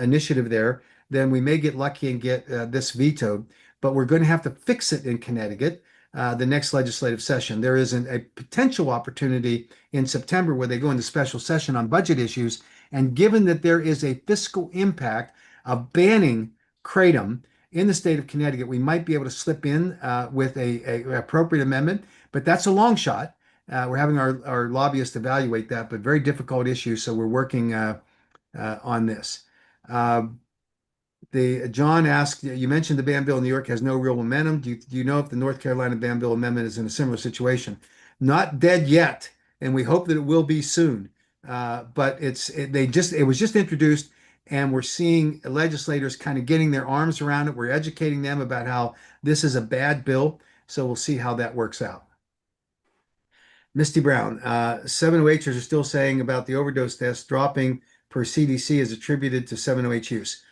initiative there, then we may get lucky and get this vetoed. But we're going to have to fix it in Connecticut the next legislative session. There is a potential opportunity in September where they go into special session on budget issues. And given that there is a fiscal impact of banning kratom in the state of Connecticut, we might be able to slip in with a appropriate amendment, but that's a long shot. We're having our lobbyists evaluate that, but very difficult issue. So we're working on this. John asked, you mentioned the ban bill in New York has no real momentum. Do you know if the North Carolina ban bill amendment is in a similar situation? Not dead yet, and we hope that it will be soon. But it was just introduced, and we're seeing legislators kind of getting their arms around it. We're educating them about how this is a bad bill, so we'll see how that works out. Misty Brown, 7-OHers are still saying about the overdose test dropping per CDC is attributed to 7-OH use.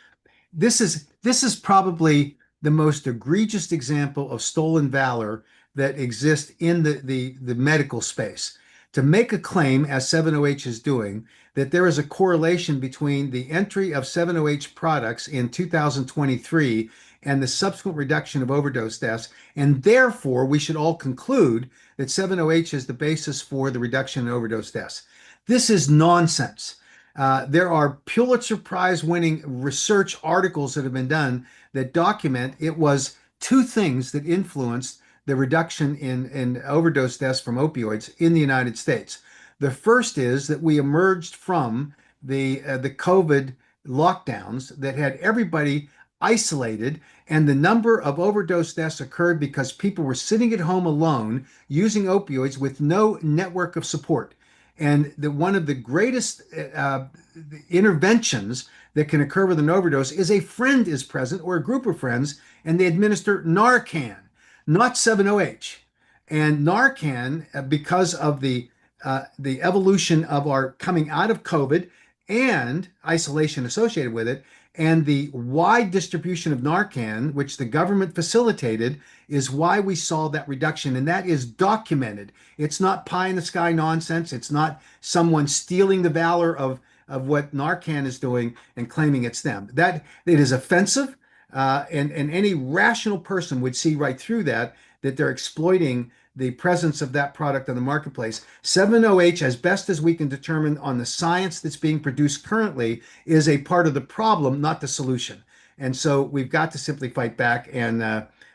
This is probably the most egregious example of stolen valor that exists in the medical space. To make a claim, as 7-OH is doing, that there is a correlation between the entry of 7-OH products in 2023 and the subsequent reduction of overdose deaths, and therefore we should all conclude that 7-OH is the basis for the reduction in overdose deaths. This is nonsense. There are Pulitzer Prize winning research articles that have been done that document it was two things that influenced the reduction in overdose deaths from opioids in the United States. The first is that we emerged from the COVID lockdowns that had everybody isolated, and the number of overdose deaths occurred because people were sitting at home alone using opioids with no network of support. And one of the greatest interventions that can occur with an overdose is a friend is present or a group of friends, and they administer Narcan, not 7-OH. And Narcan, because of the evolution of our coming out of COVID and isolation associated with it, and the wide distribution of Narcan, which the government facilitated, is why we saw that reduction. And that is documented. It's not pie in the sky nonsense. It's not someone stealing the valor of what Narcan is doing and claiming it's them. That it is offensive. And any rational person would see right through that, that they're exploiting the presence of that product on the marketplace. 7-OH, as best as we can determine on the science that's being produced currently, is a part of the problem, not the solution. And so we've got to simply fight back. And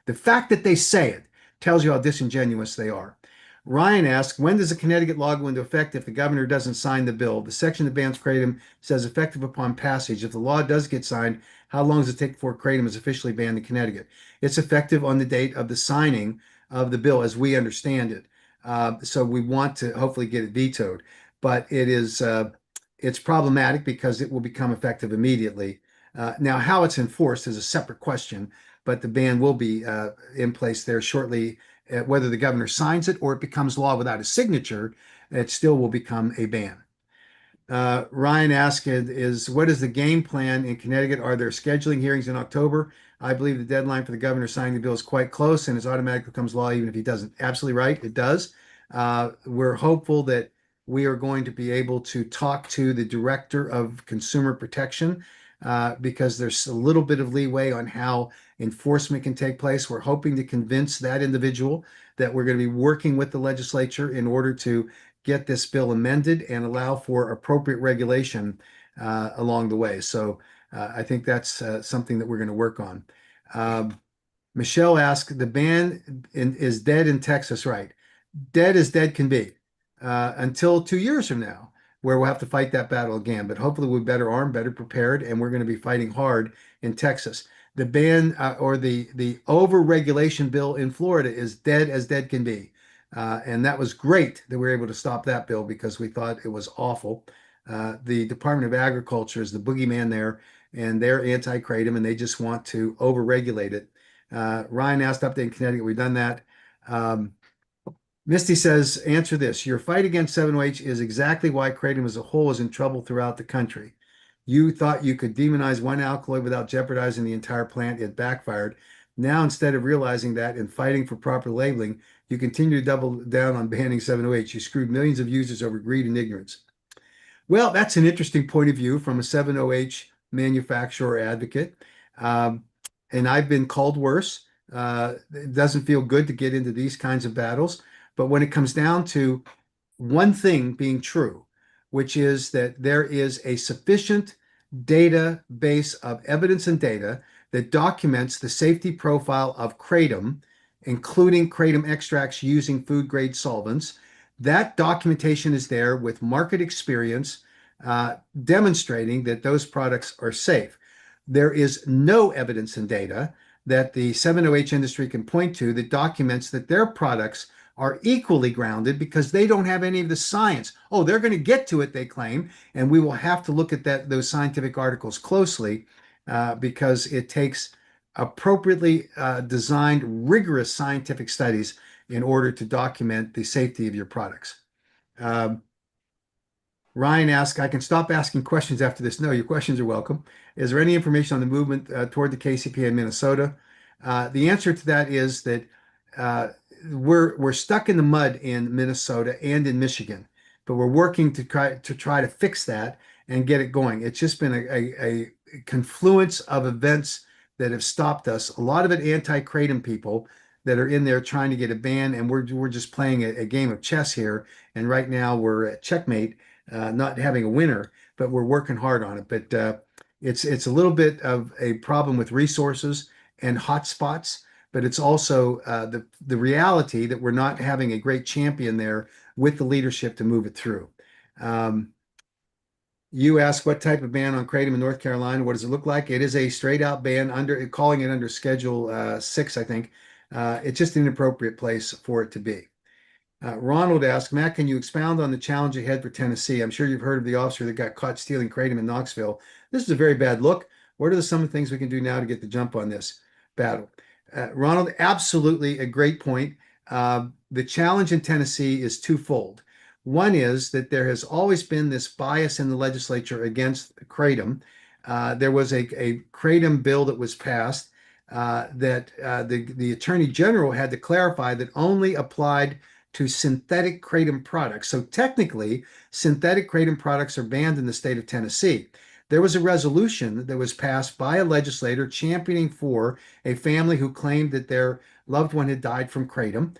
the fact that they say it tells you how disingenuous they are. Ryan asks, when does the Connecticut law go into effect if the governor doesn't sign the bill? The section that bans kratom says effective upon passage. If the law does get signed, how long does it take before kratom is officially banned in Connecticut? It's effective on the date of the signing of the bill, as we understand it. So we want to hopefully get it vetoed, but it's problematic because it will become effective immediately. Now, how it's enforced is a separate question, but the ban will be in place there shortly. Whether the governor signs it or it becomes law without a signature, it still will become a ban. Ryan asked, what is the game plan in Connecticut? Are there scheduling hearings in October? I believe the deadline for the governor signing the bill is quite close and it automatically becomes law even if he doesn't. Absolutely right, it does. We're hopeful that we are going to be able to talk to the director of consumer protection because there's a little bit of leeway on how enforcement can take place. We're hoping to convince that individual that we're going to be working with the legislature in order to get this bill amended and allow for appropriate regulation along the way. So I think that's something that we're going to work on. Michelle asked, the ban is dead in Texas, right? Dead as dead can be until 2 years from now, where we'll have to fight that battle again. But hopefully we're better armed, better prepared, and we're going to be fighting hard in Texas. The ban or the over-regulation bill in Florida is dead as dead can be. And that was great that we were able to stop that bill because we thought it was awful. The Department of Agriculture is the boogeyman there, and they're anti-kratom, and they just want to over-regulate it. Ryan asked, update in Connecticut. We've done that. Misty says, answer this. Your fight against 7-OH is exactly why kratom as a whole is in trouble throughout the country. You thought you could demonize one alkaloid without jeopardizing the entire plant. It backfired. Now, instead of realizing that and fighting for proper labeling, you continue to double down on banning 7-OH. You screwed millions of users over greed and ignorance. Well, that's an interesting point of view from a 7-OH manufacturer advocate. Um, and I've been called worse. It doesn't feel good to get into these kinds of battles. But when it comes down to one thing being true, which is that there is a sufficient database of evidence and data that documents the safety profile of kratom, including kratom extracts using food grade solvents. That documentation is there with market experience demonstrating that those products are safe. There is no evidence and data that the 7-OH industry can point to that documents that their products are equally grounded because they don't have any of the science. Oh, they're going to get to it, they claim, and we will have to look at those scientific articles closely because it takes appropriately designed, rigorous scientific studies in order to document the safety of your products. Um, Ryan asks, I can stop asking questions after this. No, your questions are welcome. Is there any information on the movement toward the KCP in Minnesota? The answer to that is that uh, we're stuck in the mud in Minnesota and in Michigan, but we're working to try to fix that and get it going. It's just been a confluence of events that have stopped us. A lot of it anti-kratom people that are in there trying to get a ban, and we're just playing a game of chess here. And right now we're at checkmate, not having a winner, but we're working hard on it. But it's a little bit of a problem with resources and hotspots, but it's also the reality that we're not having a great champion there with the leadership to move it through. Um, You ask what type of ban on kratom in North Carolina? What does it look like? It is a straight out ban under calling it under Schedule 6, I think. It's just an inappropriate place for it to be. Ronald asked, Matt, can you expound on the challenge ahead for Tennessee? I'm sure you've heard of the officer that got caught stealing kratom in Knoxville. This is a very bad look. What are some of the things we can do now to get the jump on this battle? Ronald, absolutely a great point. The challenge in Tennessee is twofold. One is that there has always been this bias in the legislature against kratom. There was a kratom bill that was passed that the attorney general had to clarify that only applied to synthetic kratom products. So technically, synthetic kratom products are banned in the state of Tennessee. There was a resolution that was passed by a legislator championing for a family who claimed that their loved one had died from kratom.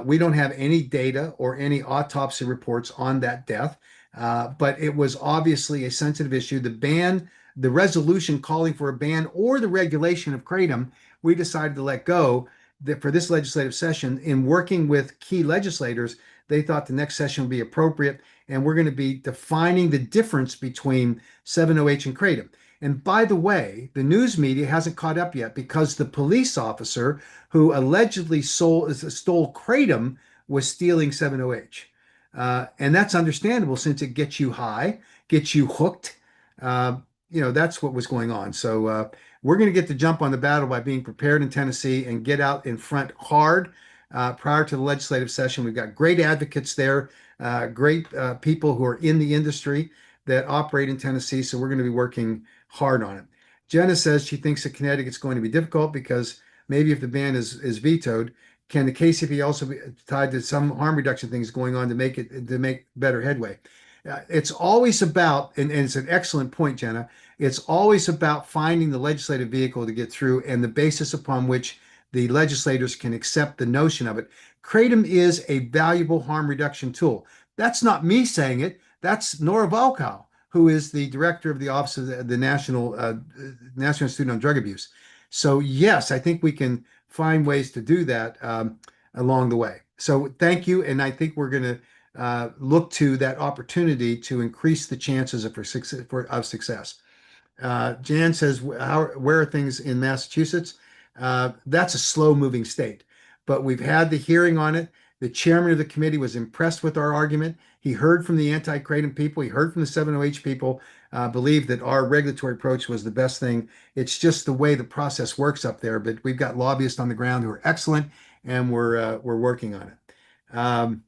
We don't have any data or any autopsy reports on that death, but it was obviously a sensitive issue. The resolution calling for a ban or the regulation of kratom, we decided to let go that for this legislative session. In working with key legislators, they thought the next session would be appropriate, and we're going to be defining the difference between 7-OH and kratom. And by the way, the news media hasn't caught up yet because the police officer who allegedly stole kratom was stealing 7-OH. And that's understandable since it gets you high, gets you hooked. Uh, that's what was going on. So we're going to get the jump on the battle by being prepared in Tennessee and get out in front hard prior to the legislative session. We've got great advocates there, great people who are in the industry that operate in Tennessee. So we're going to be working hard on it. Jenna says she thinks that Connecticut's going to be difficult because maybe if the ban is vetoed, can the KCP also be tied to some harm reduction things going on to make better headway? It's always about, and it's an excellent point, Jenna. It's always about finding the legislative vehicle to get through and the basis upon which the legislators can accept the notion of it. Kratom is a valuable harm reduction tool. That's not me saying it. That's Nora Volkow, who is the director of the Office of the National Institute on Drug Abuse. So yes, I think we can find ways to do that along the way. So thank you, and I think we're going to look to that opportunity to increase the chances of success. Jan says, where are things in Massachusetts? That's a slow moving state, but we've had the hearing on it. The chairman of the committee was impressed with our argument. He heard from the anti-kratom people. He heard from the 7-OH people, believed that our regulatory approach was the best thing. It's just the way the process works up there. But we've got lobbyists on the ground who are excellent, and we're working on it.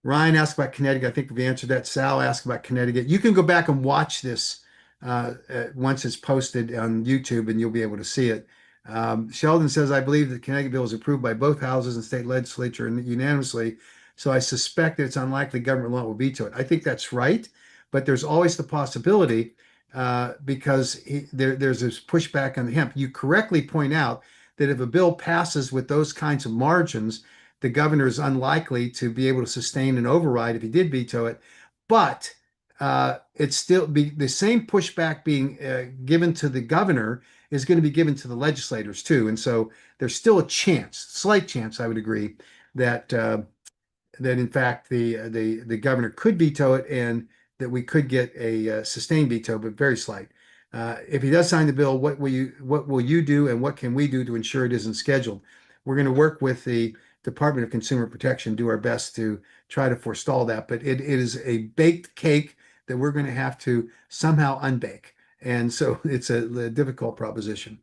Ryan asked about Connecticut. I think we've answered that. Sal asked about Connecticut. You can go back and watch this once it's posted on YouTube, and you'll be able to see it. Sheldon says, I believe the Connecticut bill was approved by both houses and state legislature unanimously, so I suspect that it's unlikely government law will veto it. I think that's right, but there's always the possibility because there's this pushback on the hemp. You correctly point out that if a bill passes with those kinds of margins, the governor is unlikely to be able to sustain an override if he did veto it. But it's still be the same pushback being given to the governor is going to be given to the legislators too. And so there's still a chance, slight chance, I would agree, that that in fact the governor could veto it and that we could get a sustained veto, but very slight. If he does sign the bill, what will you do and what can we do to ensure it isn't scheduled? We're going to work with the Department of Consumer Protection, do our best to try to forestall that. But it is a baked cake that we're going to have to somehow unbake. And so it's a difficult proposition.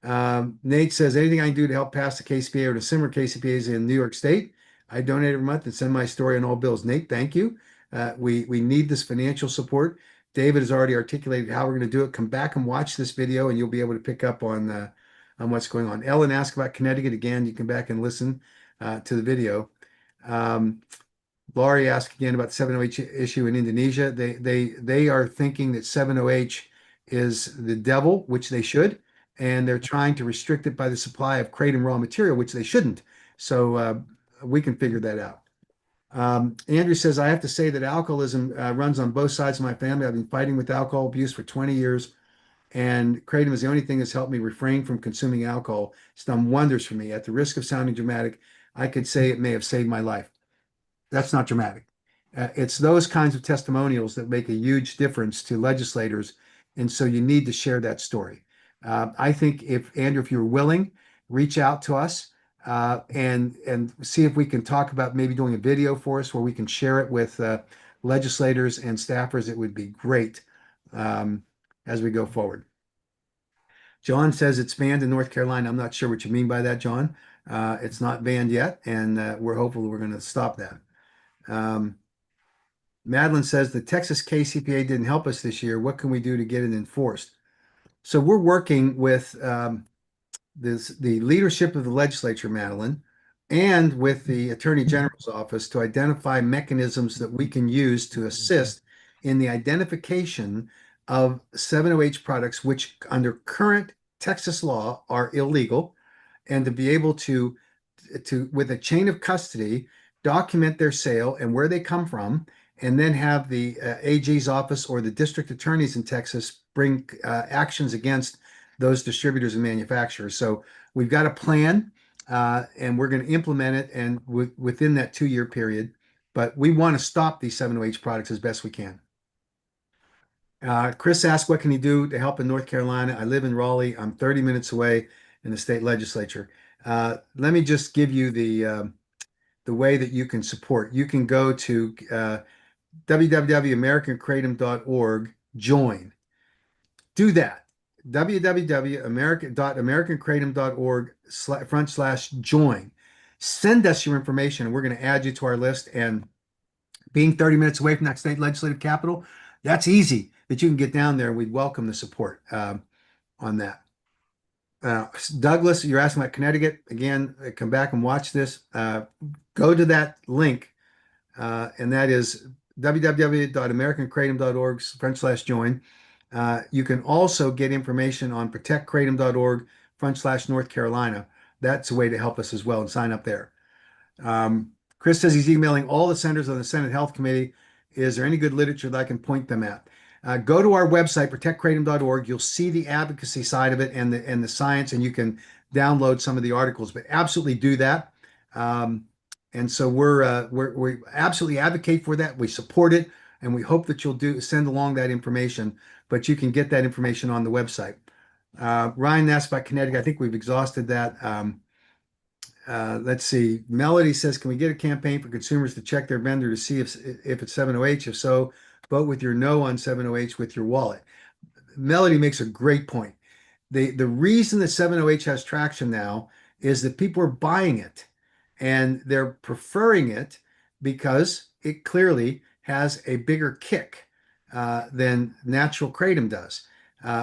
Nate says, anything I can do to help pass the KCPA or to similar KCPAs in New York State? I donate every month and send my story on all bills. Nate, thank you. We need this financial support. David has already articulated how we're going to do it. Come back and watch this video, and you'll be able to pick up on what's going on. Ellen asked about Connecticut. Again, you can back and listen to the video. Laurie asked again about the 7-OH issue in Indonesia. They are thinking that 7-OH is the devil, which they should, and they're trying to restrict it by the supply of kratom raw material, which they shouldn't. So we can figure that out. Andrew says, I have to say that alcoholism runs on both sides of my family. I've been fighting with alcohol abuse for 20 years, and kratom is the only thing that's helped me refrain from consuming alcohol. It's done wonders for me. At the risk of sounding dramatic, I could say it may have saved my life. That's not dramatic. It's those kinds of testimonials that make a huge difference to legislators, and so you need to share that story. I think if Andrew, if you're willing, reach out to us and see if we can talk about maybe doing a video for us where we can share it with legislators and staffers. It would be great um, as we go forward. John says it's banned in North Carolina. I'm not sure what you mean by that, John. It's not banned yet, and we're hopeful we're going to stop that. Um, Madeline says the Texas KCPA didn't help us this year. What can we do to get it enforced? So we're working with the leadership of the legislature, Madeline, and with the Attorney General's office to identify mechanisms that we can use to assist in the identification of 708 products, which under current Texas law are illegal, and to be able to with a chain of custody document their sale and where they come from, and then have the AG's office or the district attorneys in Texas bring actions against those distributors and manufacturers. So we've got a plan, and we're going to implement it, and within that 2 year period. But we want to stop these 708 products as best we can. Chris asked, what can he do to help in North Carolina? I live in Raleigh. I'm 30 minutes away in the state legislature. Let me just give you the way that you can support. You can go to www.americankratom.org, join. Do that. www.americankratom.org/join. Send us your information, and we're going to add you to our list. And being 30 minutes away from that state legislative capital, that's easy that you can get down there. We'd welcome the support on that. Douglas, you're asking about Connecticut. Again, come back and watch this. Go to that link, and that is www.americankratom.org/join. You can also get information on protectkratom.org/North Carolina. That's a way to help us as well and sign up there. Chris says he's emailing all the senators on the Senate Health Committee. Is there any good literature that I can point them at? Go to our website, protectkratom.org. You'll see the advocacy side of it and the science, and you can download some of the articles. But absolutely do that. And so we absolutely advocate for that. We support it, and we hope that you'll send along that information. But you can get that information on the website. Ryan asked about Connecticut. I think we've exhausted that. Let's see. Melody says, can we get a campaign for consumers to check their vendor to see if it's 7OH? If so, vote with your no on 7OH with your wallet. Melody makes a great point. The reason that 7OH has traction now is that people are buying it, and they're preferring it because it clearly has a bigger kick than natural kratom does.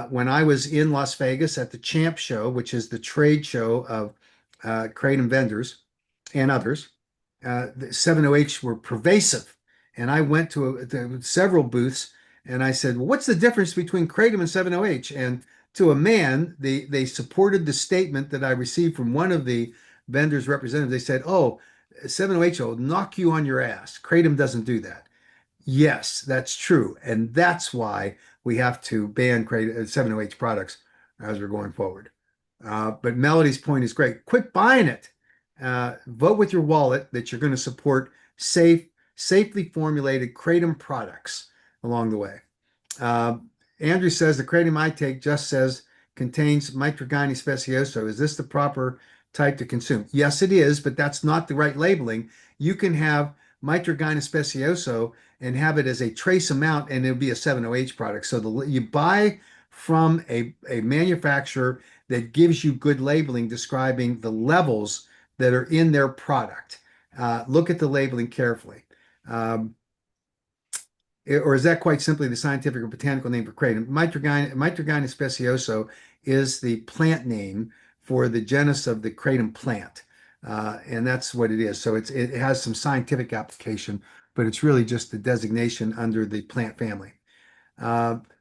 When I was in Las Vegas at the Champ Show, which is the trade show of kratom vendors and others, the 7OH were pervasive. And I went to several booths, and I said, well, what's the difference between kratom and 7OH? And to a man, they supported the statement that I received from one of the vendors' representatives. They said, oh, 7OH will knock you on your ass. Kratom doesn't do that. Yes, that's true. And that's why we have to ban 7OH products as we're going forward. But Melody's point is great. Quit buying it. Vote with your wallet that you're going to support safely formulated kratom products along the way. Andrew says the kratom I take just says contains mitragyne specioso. Is this the proper type to consume? Yes, it is, but that's not the right labeling. You can have mitragyne specioso and have it as a trace amount, and it'll be a 7OH product. So you buy from a manufacturer that gives you good labeling describing the levels that are in their product. Look at the labeling carefully. Or is that quite simply the scientific or botanical name for kratom? Mitragyne specioso is the plant name for the genus of the kratom plant. And that's what it is. So it has some scientific application, but it's really just the designation under the plant family.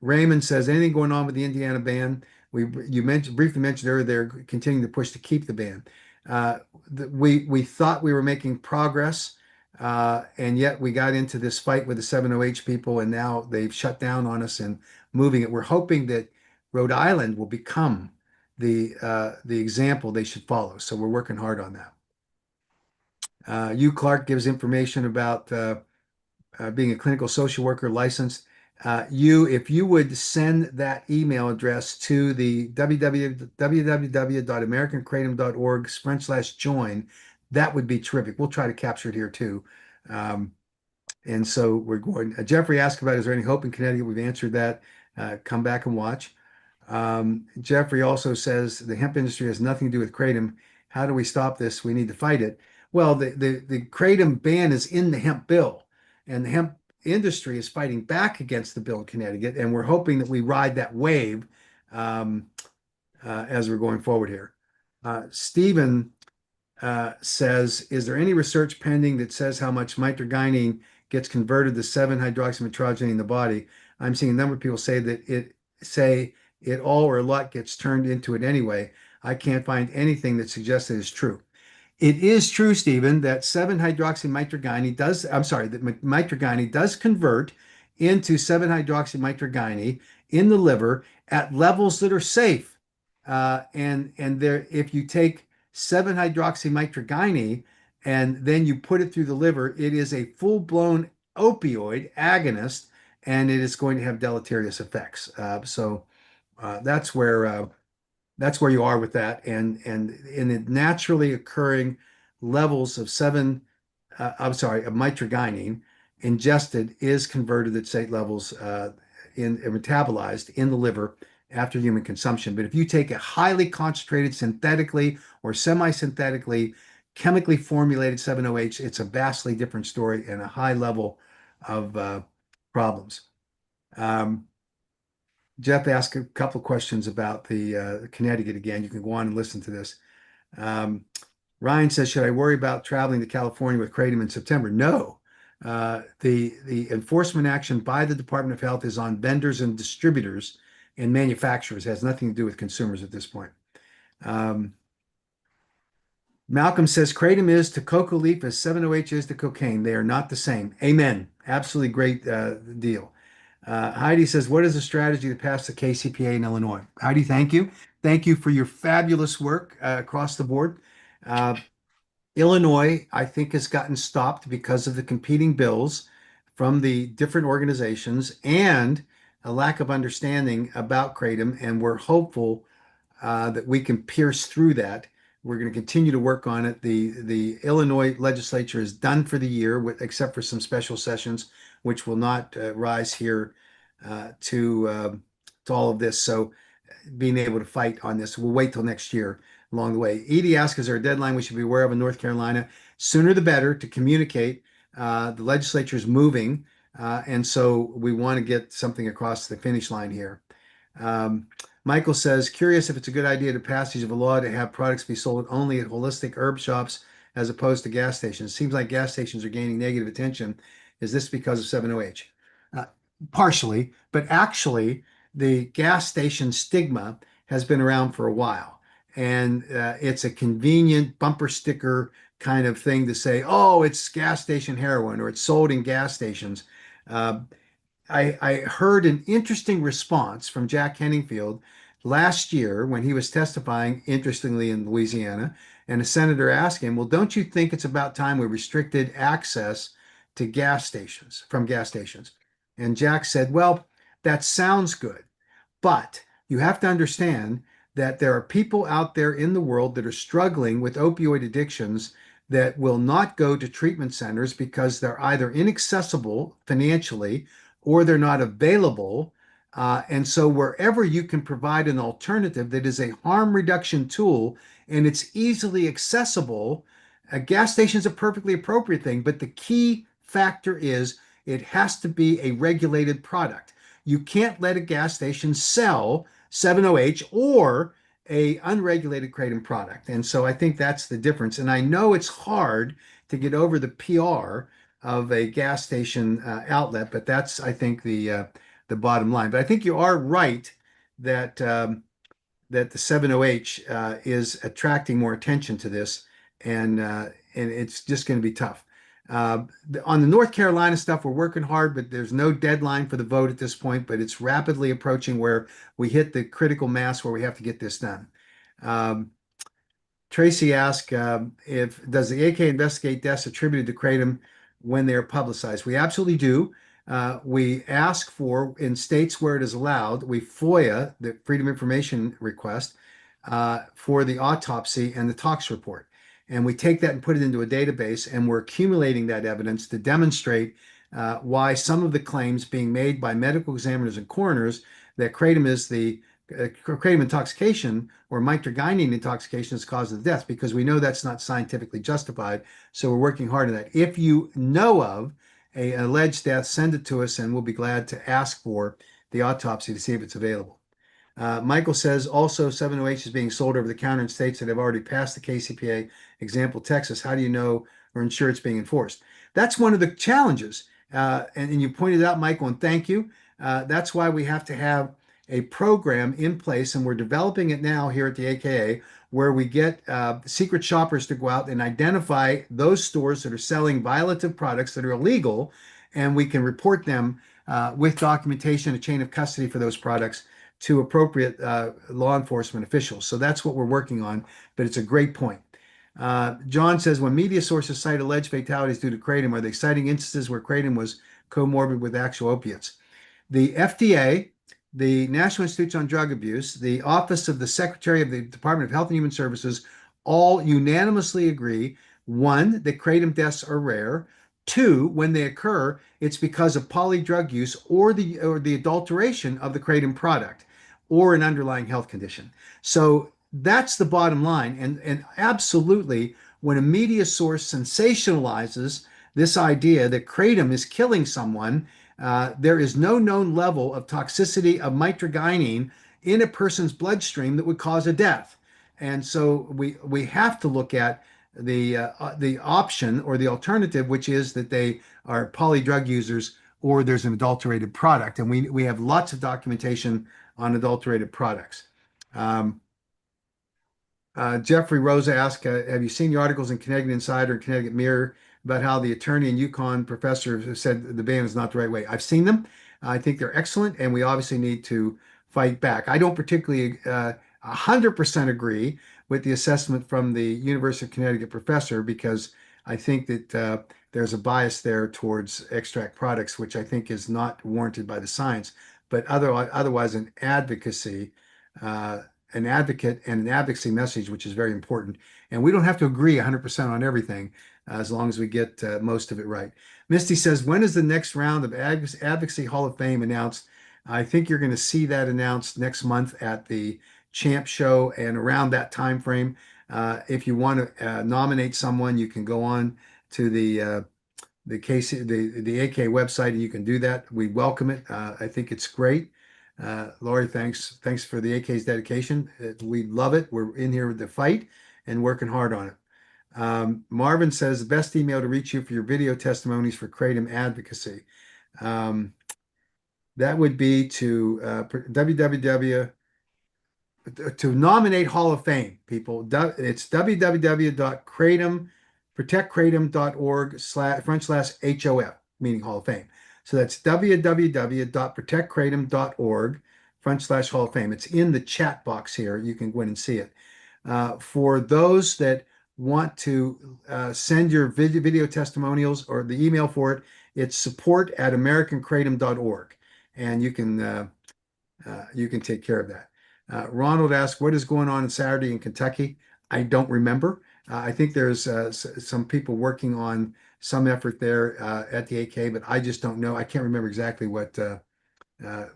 Raymond says, anything going on with the Indiana ban? You briefly mentioned earlier they're continuing to push to keep the ban. We thought we were making progress, and yet we got into this fight with the 7OH people, and now they've shut down on us and moving it. We're hoping that Rhode Island will become the example they should follow. So we're working hard on that. Hugh Clark gives information about being a clinical social worker licensed. If you would send that email address to the www.americankratom.org/join, that would be terrific. We'll try to capture it here too. Um, and so we're going. Jeffrey asked about, is there any hope in Connecticut? We've answered that. Come back and watch. Jeffrey also says the hemp industry has nothing to do with kratom. How do we stop this? We need to fight it. Well, the kratom ban is in the hemp bill, and the hemp industry is fighting back against the bill in Connecticut, and we're hoping that we ride that wave um, as we're going forward here. Stephen says, is there any research pending that says how much mitragynine gets converted to 7-hydroxymitragynine in the body? I'm seeing a number of people say it all or a lot gets turned into it anyway. I can't find anything that suggests it is true. It is true, Stephen, that 7-hydroxymitragynine does, I'm sorry, that mitragynine does convert into 7-hydroxymitragynine in the liver at levels that are safe. And there, if you take 7-hydroxymitragynine and then you put it through the liver, it is a full-blown opioid agonist, and it is going to have deleterious effects. That's where you are with that, and in the naturally occurring levels of of mitragynine ingested is converted at safe levels in metabolized in the liver after human consumption. But if you take a highly concentrated synthetically or semi-synthetically chemically formulated 7-OH, it's a vastly different story and a high level of problems. Um, Jeff asked a couple of questions about the Connecticut again. You can go on and listen to this. Um, Ryan says, should I worry about traveling to California with kratom in September? No. The enforcement action by the Department of Health is on vendors and distributors and manufacturers. It has nothing to do with consumers at this point. Malcolm says, kratom is to coca leaf as 7-OH is to cocaine. They are not the same. Amen. Absolutely great deal. Heidi says, what is the strategy to pass the KCPA in Illinois? Heidi, thank you. Thank you for your fabulous work across the board. Illinois, I think, has gotten stopped because of the competing bills from the different organizations and a lack of understanding about kratom. And we're hopeful that we can pierce through that. We're going to continue to work on it. The Illinois legislature is done for the year, except for some special sessions, which will not rise here to all of this. So being able to fight on this, we'll wait till next year along the way. Edie asks, is there a deadline we should be aware of in North Carolina? Sooner the better to communicate. The legislature is moving, and so we want to get something across the finish line here. Michael says, curious if it's a good idea to passage of a law to have products be sold only at holistic herb shops as opposed to gas stations. Seems like gas stations are gaining negative attention. Is this because of 7-OH? Partially, but actually, the gas station stigma has been around for a while. And it's a convenient bumper sticker kind of thing to say, oh, it's gas station heroin or it's sold in gas stations. Uh, I heard an interesting response from Jack Henningfield last year when he was testifying, interestingly, in Louisiana. And a senator asked him, well, don't you think it's about time we restricted access to gas stations from gas stations? And Jack said, well, that sounds good. But you have to understand that there are people out there in the world that are struggling with opioid addictions that will not go to treatment centers because they're either inaccessible financially or they're not available. And so, wherever you can provide an alternative that is a harm reduction tool and it's easily accessible, a gas station is a perfectly appropriate thing. But the key factor is it has to be a regulated product. You can't let a gas station sell 7-OH or a unregulated kratom product. And so I think that's the difference. And I know it's hard to get over the PR of a gas station outlet, but that's, I think, the bottom line. But I think you are right that that the 7-OH is attracting more attention to this, and it's just going to be tough. On the North Carolina stuff, we're working hard, but there's no deadline for the vote at this point. But it's rapidly approaching where we hit the critical mass where we have to get this done. Um, Tracy asked, if does the AK investigate deaths attributed to kratom when they are publicized. We absolutely do. We ask for, in states where it is allowed, we FOIA, the Freedom of Information request, for the autopsy and the tox report. And we take that and put it into a database, and we're accumulating that evidence to demonstrate why some of the claims being made by medical examiners and coroners that kratom is the kratom intoxication or mitragynine intoxication is the cause of the death, because we know that's not scientifically justified. So we're working hard on that. If you know of a alleged death, send it to us, and we'll be glad to ask for the autopsy to see if it's available. Michael says also 7OH is being sold over the counter in states that have already passed the KCPA. Example, Texas. How do you know or ensure it's being enforced? That's one of the challenges. And you pointed out, Michael, and thank you. That's why we have to have a program in place, and we're developing it now here at the AKA, where we get secret shoppers to go out and identify those stores that are selling violative products that are illegal, and we can report them with documentation, a chain of custody for those products to appropriate law enforcement officials. So that's what we're working on, but it's a great point. John says, when media sources cite alleged fatalities due to kratom, are they citing instances where kratom was comorbid with actual opiates? The FDA, the National Institute on Drug Abuse, the Office of the Secretary of the Department of Health and Human Services all unanimously agree, one, that kratom deaths are rare. Two, when they occur, it's because of polydrug use or the adulteration of the kratom product or an underlying health condition. So that's the bottom line. And absolutely, when a media source sensationalizes this idea that kratom is killing someone, there is no known level of toxicity of mitragynine in a person's bloodstream that would cause a death. And so we have to look at the option or the alternative, which is that they are polydrug users or there's an adulterated product. And we have lots of documentation on adulterated products. Um, Jeffrey Rosa asked, have you seen the articles in Connecticut Insider and Connecticut Mirror about how the attorney and UConn professor said the ban is not the right way? I've seen them. I think they're excellent, and we obviously need to fight back. I don't particularly 100% agree with the assessment from the University of Connecticut professor, because I think that there's a bias there towards extract products, which I think is not warranted by the science. But otherwise, uh, an advocate and an advocacy message, which is very important. And we don't have to agree 100% on everything as long as we get most of it right. Misty says, when is the next round of Advocacy Hall of Fame announced? I think you're going to see that announced next month at the Champ Show and around that time frame. If you want to nominate someone, you can go on to the AK website, and you can do that. We welcome it. I think it's great. Lori, thanks for the AK's dedication. We love it. We're in here with the fight and working hard on it. Marvin says the best email to reach you for your video testimonies for kratom advocacy. That would be to www to nominate Hall of Fame people. It's www.protectkratom.org/HOF, meaning Hall of Fame. So that's www.protectkratom.org/Hall of Fame. It's in the chat box here. You can go in and see it. For those that want to send your video testimonials, or the email for it, it's support@americankratom.org. And you can take care of that. Ronald asked, what is going on Saturday in Kentucky? I don't remember. I think there's some people working on some effort there at the AK, but I just don't know. I can't remember exactly what it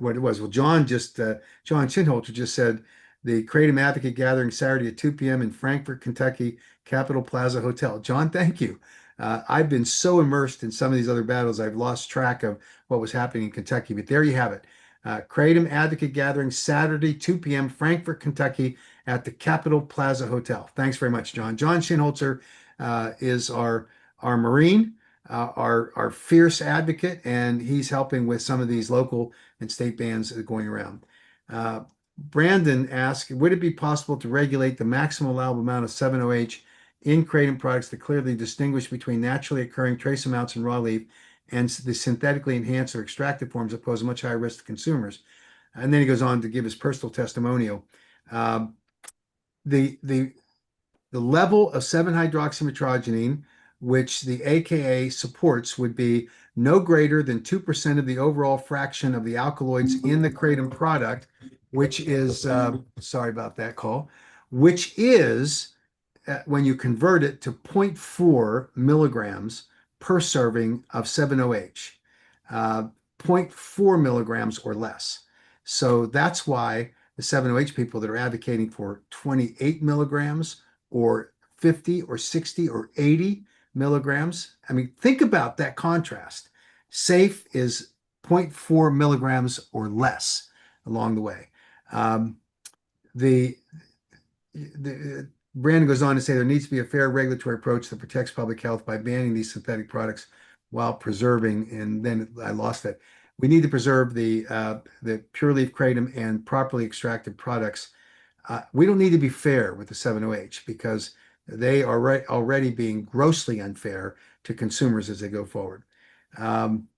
was. Well, John Chinholter just said the Kratom Advocate Gathering Saturday at 2 p.m. in Frankfort, Kentucky, Capitol Plaza Hotel. John, thank you. I've been so immersed in some of these other battles, I've lost track of what was happening in Kentucky, but there you have it. Kratom Advocate Gathering Saturday, 2 p.m., Frankfort, Kentucky, at the Capitol Plaza Hotel. Thanks very much, John. John Shinholzer is our Marine, our fierce advocate, and he's helping with some of these local and state bans that are going around. Brandon asked, would it be possible to regulate the maximum allowable amount of 7-OH in kratom products to clearly distinguish between naturally occurring trace amounts in raw leaf and the synthetically enhanced or extracted forms that pose a much higher risk to consumers? And then he goes on to give his personal testimonial. The level of 7-hydroxymetrogynine which the AKA supports, would be no greater than 2% of the overall fraction of the alkaloids in the kratom product, which is, sorry about that call, which is, when you convert it to zero point 0.4 milligrams per serving of 7-OH, uh, zero point 0.4 milligrams or less. So that's why the 7-OH people that are advocating for 28 milligrams or 50 or 60 or 80 milligrams. I mean, think about that contrast. Safe is zero point 0.4 milligrams or less along the way. Um, the Brandon goes on to say there needs to be a fair regulatory approach that protects public health by banning these synthetic products while preserving. And then I lost it. We need to preserve the pure leaf kratom and properly extracted products. We don't need to be fair with the 7-OH because they are already being grossly unfair to consumers as they go forward. Um,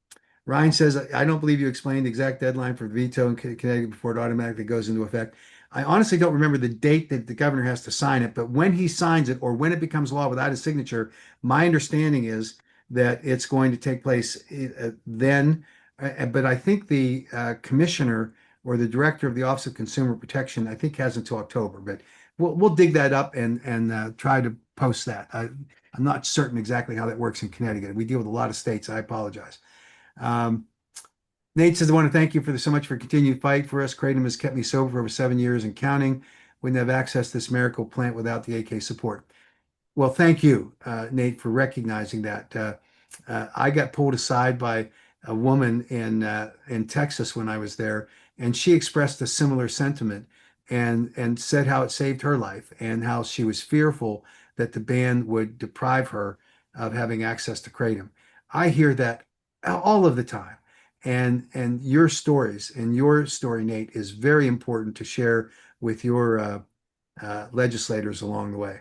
Ryan says, I don't believe you explained the exact deadline for veto in Connecticut before it automatically goes into effect. I honestly don't remember the date that the governor has to sign it, but when he signs it or when it becomes law without his signature, my understanding is that it's going to take place then. But I think the commissioner or the director of the Office of Consumer Protection, I think, has until October. But we'll dig that up and try to post that. I'm not certain exactly how that works in Connecticut. We deal with a lot of states. I apologize. Um, Nate says, I want to thank you for so much for continued fight for us. Kratom has kept me sober for over 7 years and counting. Wouldn't have access to this miracle plant without the AK support. Well, thank you, Nate, for recognizing that. I got pulled aside by a woman in Texas when I was there, and she expressed a similar sentiment and said how it saved her life and how she was fearful that the ban would deprive her of having access to kratom. I hear that all of the time, and your stories and your story, Nate, is very important to share with your legislators along the way.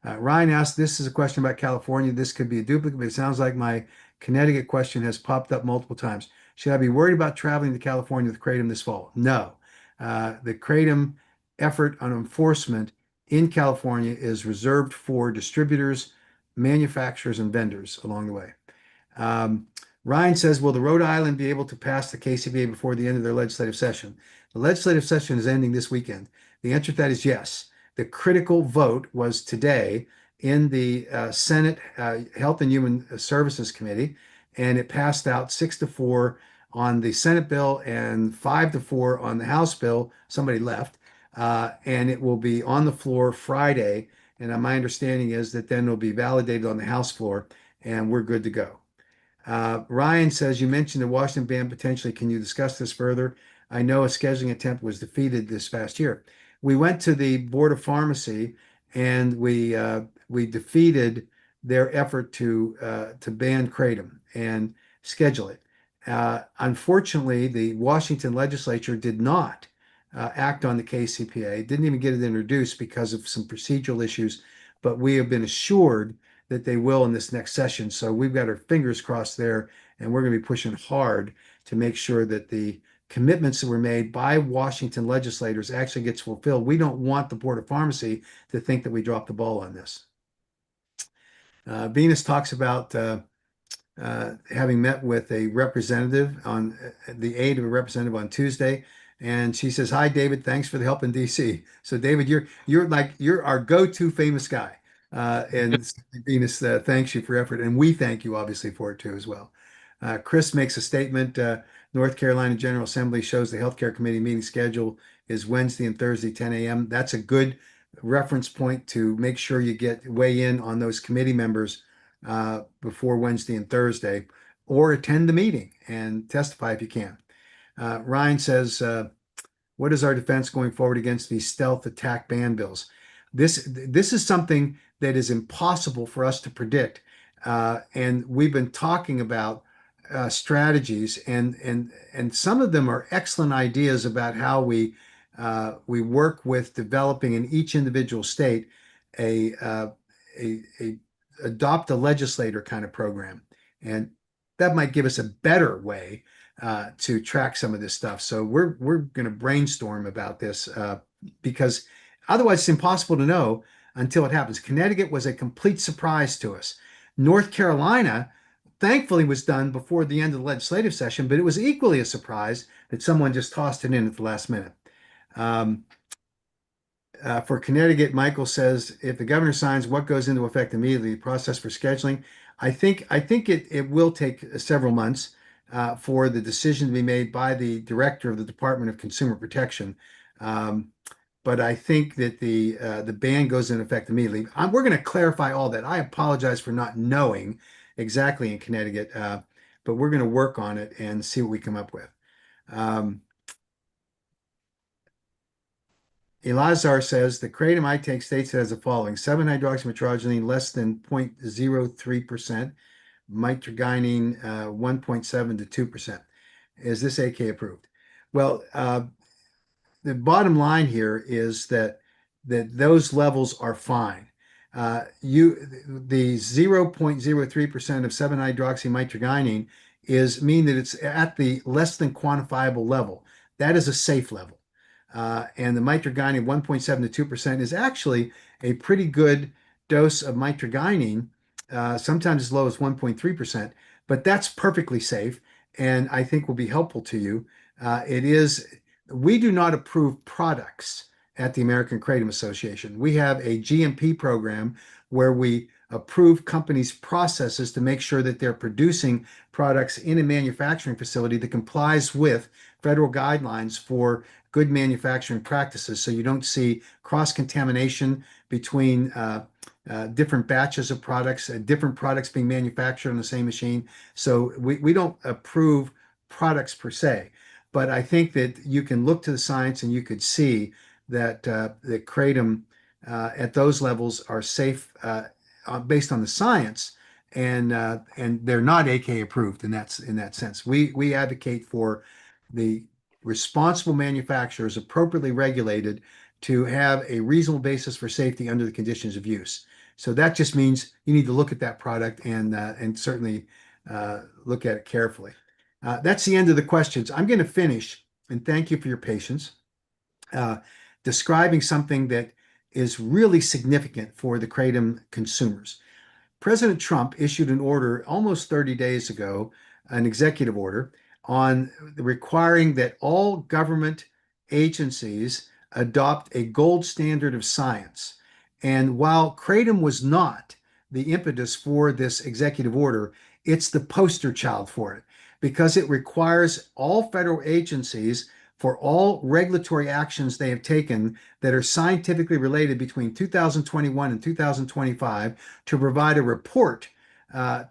Ryan asked, this is a question about California. This could be a duplicate, but it sounds like my Connecticut question has popped up multiple times. Should I be worried about traveling to California with Kratom this fall? No. The Kratom effort on enforcement in California is reserved for distributors, manufacturers, and vendors along the way. Um, Ryan says, will the Rhode Island be able to pass the KCBA before the end of their legislative session? The legislative session is ending this weekend. The answer to that is yes. The critical vote was today in the Senate Health and Human Services Committee, and it passed out 6-4 on the Senate bill and 5-4 on the House bill. Somebody left, and it will be on the floor Friday. And my understanding is that then it'll be validated on the House floor, and we're good to go. Ryan says, you mentioned the Washington ban potentially. Can you discuss this further? I know a scheduling attempt was defeated this past year. We went to the Board of Pharmacy and we defeated their effort to ban kratom and schedule it. Unfortunately, the Washington legislature did not act on the KCPA, didn't even get it introduced because of some procedural issues, but we have been assured that they will in this next session. So we've got our fingers crossed there, and we're going to be pushing hard to make sure that the commitments that were made by Washington legislators actually gets fulfilled. We don't want the Board of Pharmacy to think that we dropped the ball on this. Venus talks about having met with a representative on the aide of a representative on Tuesday. And she says, hi, David, thanks for the help in DC. So David, you're our go-to famous guy. And Venus thanks you for your effort. And we thank you obviously for it too as well. Chris makes a statement. North Carolina General Assembly shows the Healthcare Committee meeting schedule is Wednesday and Thursday, 10 a.m. That's a good reference point to make sure you weigh in on those committee members before Wednesday and Thursday, or attend the meeting and testify if you can. Ryan says, what is our defense going forward against these stealth attack ban bills? This is something that is impossible for us to predict. And we've been talking about strategies, and some of them are excellent ideas about how we work with developing in each individual state a, a adopt a legislator kind of program. And that might give us a better way to track some of this stuff. So we're going to brainstorm about this because otherwise it's impossible to know until it happens. Connecticut was a complete surprise to us. North Carolina, thankfully, was done before the end of the legislative session, but it was equally a surprise that someone just tossed it in at the last minute. Um, for Connecticut, Michael says if the governor signs, what goes into effect immediately? The process for scheduling. I think it will take several months for the decision to be made by the director of the Department of Consumer Protection. Um, but I think that the ban goes into effect immediately. We're going to clarify all that. I apologize for not knowing exactly in Connecticut, but we're going to work on it and see what we come up with. Um, Elazar says the kratom I take states it as the following: 7-hydroxymetrogylene less than 0.03%, mitragynine 1.7 to 2%. Is this AK approved? Well, the bottom line here is that those levels are fine. The 0.03% of 7-hydroxymitragynine is mean that it's at the less than quantifiable level. That is a safe level. And the mitragynine 1.7 to 2% is actually a pretty good dose of mitragynine, sometimes as low as 1.3%, but that's perfectly safe and I think will be helpful to you. It is We do not approve products at the American Kratom Association. We have a GMP program where we approve companies' processes to make sure that they're producing products in a manufacturing facility that complies with federal guidelines for good manufacturing practices. So you don't see cross-contamination between different batches of products, different products being manufactured on the same machine. So we don't approve products per se. But I think that you can look to the science and you could see that the kratom at those levels are safe based on the science, and they're not AK approved in that sense. We advocate for the responsible manufacturers appropriately regulated to have a reasonable basis for safety under the conditions of use. So that just means you need to look at that product and certainly look at it carefully. That's the end of the questions. I'm going to finish, and thank you for your patience, uh, describing something that is really significant for the kratom consumers. President Trump issued an order almost 30 days ago, an executive order on requiring that all government agencies adopt a gold standard of science. And while kratom was not the impetus for this executive order, it's the poster child for it because it requires all federal agencies for all regulatory actions they have taken that are scientifically related between 2021 and 2025 to provide a report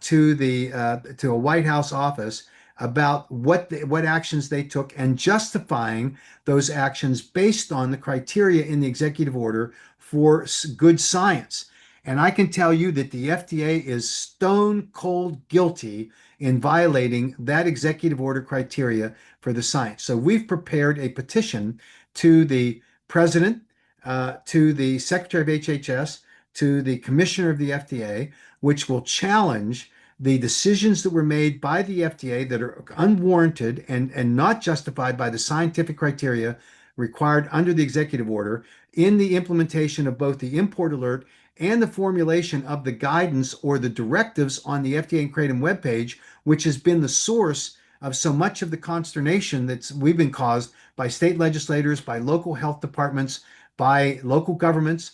to a White House office about what actions they took and justifying those actions based on the criteria in the executive order for good science. And I can tell you that the FDA is stone cold guilty in violating that executive order criteria for the science. So we've prepared a petition to the president, to the secretary of HHS, to the commissioner of the FDA, which will challenge the decisions that were made by the FDA that are unwarranted and not justified by the scientific criteria required under the executive order in the implementation of both the import alert and the formulation of the guidance or the directives on the FDA and Kratom webpage, which has been the source of so much of the consternation that we've been caused by state legislators, by local health departments, by local governments,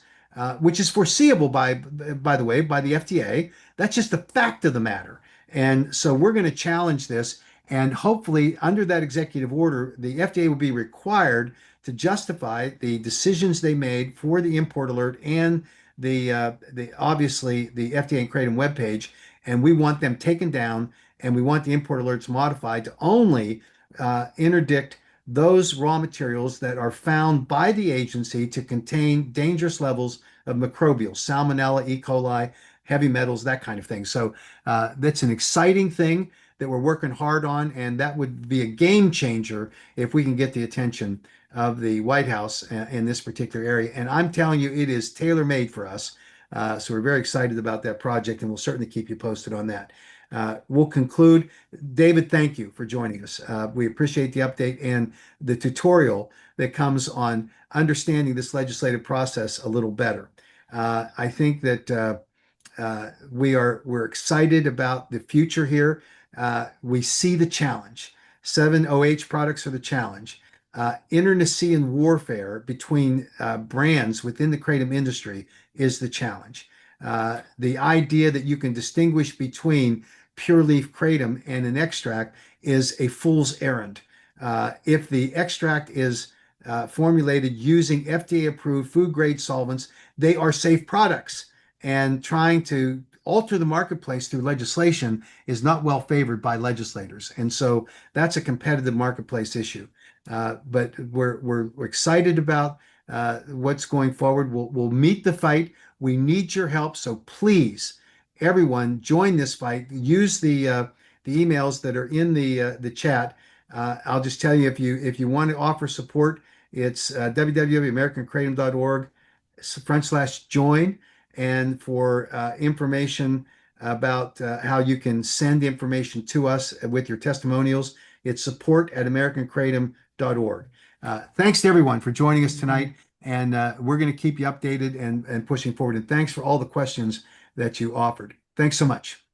which is foreseeable by the way, by the FDA. That's just the fact of the matter. And so we're going to challenge this. And hopefully, under that executive order, the FDA will be required to justify the decisions they made for the import alert and the obviously the FDA and Kratom webpage. And we want them taken down, and we want the import alerts modified to only interdict those raw materials that are found by the agency to contain dangerous levels of microbials, salmonella, E. coli, heavy metals, that kind of thing. So that's an exciting thing that we're working hard on, and that would be a game changer if we can get the attention of the White House in this particular area. And I'm telling you, it is tailor-made for us. So we're very excited about that project, and we'll certainly keep you posted on that. We'll conclude. David, thank you for joining us. We appreciate the update and the tutorial that comes on understanding this legislative process a little better. I think that we're excited about the future here. We see the challenge. 7OH products are the challenge. Internecine warfare between brands within the kratom industry is the challenge. The idea that you can distinguish between pure leaf kratom and an extract is a fool's errand. If the extract is formulated using FDA approved food grade solvents, they are safe products. And trying to alter the marketplace through legislation is not well favored by legislators. And so that's a competitive marketplace issue. But we're excited about what's going forward. We'll meet the fight. We need your help. So please, everyone, join this fight. Use the emails that are in the chat. I'll just tell you, if you want to offer support, it's www.americancratom.org/join. And for information about how you can send information to us with your testimonials, it's support@americancratom.org. Thanks to everyone for joining us tonight. And we're going to keep you updated and pushing forward. And thanks for all the questions that you offered. Thanks so much.